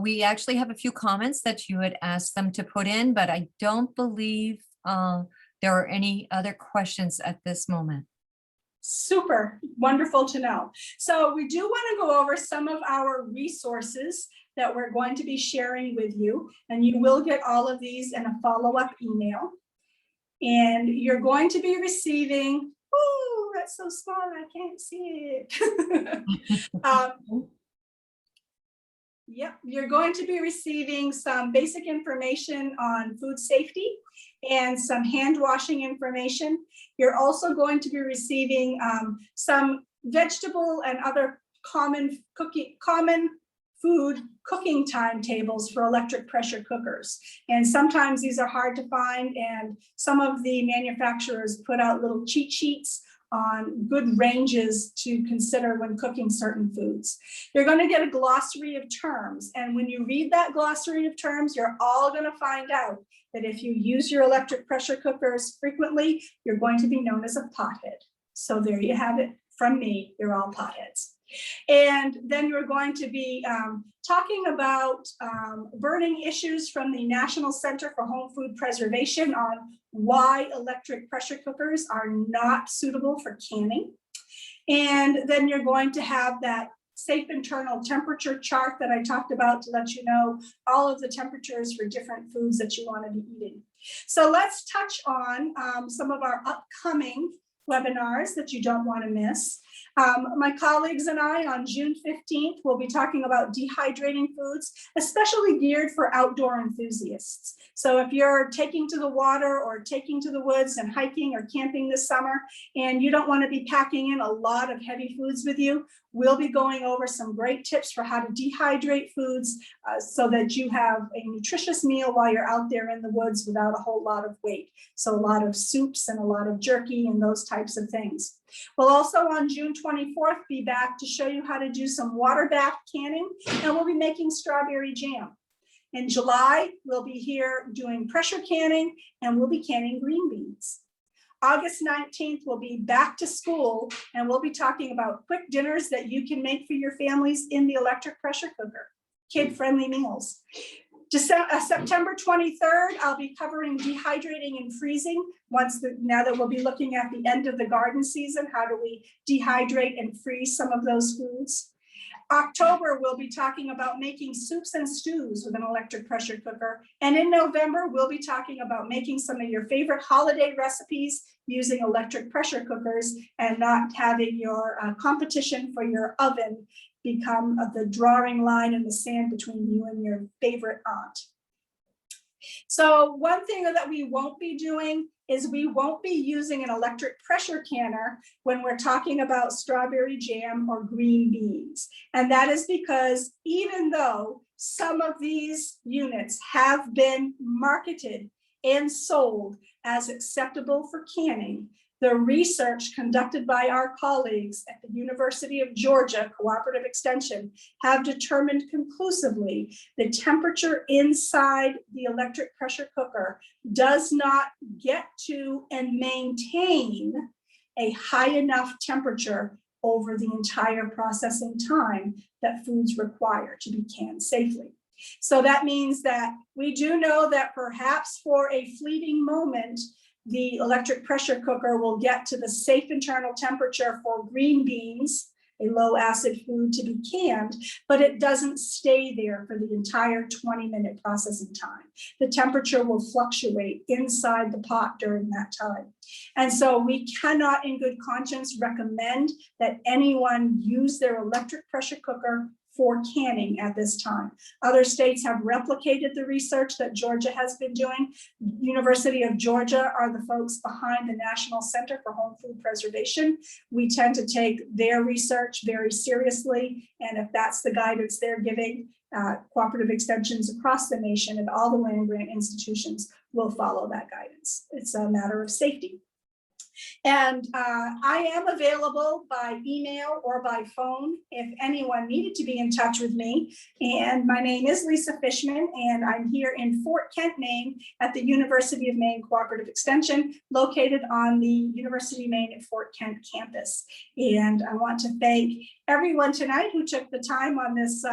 [SPEAKER 2] We actually have a few comments that you had asked them to put in, but I don't believe there are any other questions at this moment.
[SPEAKER 1] Super, wonderful to know. So we do want to go over some of our resources that we're going to be sharing with you, and you will get all of these in a follow-up email. And you're going to be receiving, oh, that's so small, I can't see it. Yep, you're going to be receiving some basic information on food safety and some hand washing information. You're also going to be receiving some vegetable and other common food cooking timetables for electric pressure cookers. And sometimes these are hard to find, and some of the manufacturers put out little cheat sheets on good ranges to consider when cooking certain foods. You're going to get a glossary of terms, and when you read that glossary of terms, you're all going to find out that if you use your electric pressure cookers frequently, you're going to be known as a pothead. So there you have it from me, you're all potheads. And then you're going to be talking about burning issues from the National Center for Home Food Preservation on why electric pressure cookers are not suitable for canning. And then you're going to have that safe internal temperature chart that I talked about to let you know all of the temperatures for different foods that you want to be eating. So let's touch on some of our upcoming webinars that you don't want to miss. My colleagues and I on June 15th will be talking about dehydrating foods, especially geared for outdoor enthusiasts. So if you're taking to the water or taking to the woods and hiking or camping this summer, and you don't want to be packing in a lot of heavy foods with you, we'll be going over some great tips for how to dehydrate foods so that you have a nutritious meal while you're out there in the woods without a whole lot of weight. So a lot of soups and a lot of jerky and those types of things. We'll also on June 24th be back to show you how to do some water bath canning, and we'll be making strawberry jam. In July, we'll be here doing pressure canning, and we'll be canning green beans. August 19th, we'll be back to school, and we'll be talking about quick dinners that you can make for your families in the electric pressure cooker, kid-friendly meals. September 23rd, I'll be covering dehydrating and freezing. Now that we'll be looking at the end of the garden season, how do we dehydrate and freeze some of those foods? October, we'll be talking about making soups and stews with an electric pressure cooker. And in November, we'll be talking about making some of your favorite holiday recipes using electric pressure cookers and not having your competition for your oven become the drawing line in the sand between you and your favorite aunt. So one thing that we won't be doing is we won't be using an electric pressure canner when we're talking about strawberry jam or green beans. And that is because even though some of these units have been marketed and sold as acceptable for canning, the research conducted by our colleagues at the University of Georgia Cooperative Extension have determined conclusively the temperature inside the electric pressure cooker does not get to and maintain a high enough temperature over the entire processing time that foods require to be canned safely. So that means that we do know that perhaps for a fleeting moment, the electric pressure cooker will get to the safe internal temperature for green beans, a low acid food, to be canned, but it doesn't stay there for the entire 20-minute processing time. The temperature will fluctuate inside the pot during that time. And so we cannot in good conscience recommend that anyone use their electric pressure cooker for canning at this time. Other states have replicated the research that Georgia has been doing. University of Georgia are the folks behind the National Center for Home Food Preservation. We tend to take their research very seriously, and if that's the guidance they're giving, cooperative extensions across the nation and all the land grant institutions will follow that guidance. It's a matter of safety. And I am available by email or by phone if anyone needed to be in touch with me. And my name is Lisa Fishman, and I'm here in Fort Kent, Maine at the University of Maine Cooperative Extension, located on the University of Maine at Fort Kent campus. And I want to thank everyone tonight who took the time on this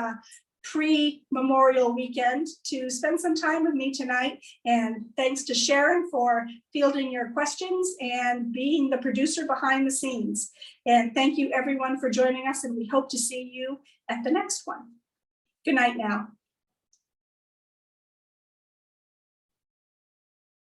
[SPEAKER 1] pre-Memorial weekend to spend some time with me tonight. And thanks to Sharon for fielding your questions and being the producer behind the scenes. And thank you everyone for joining us, and we hope to see you at the next one. Good night now.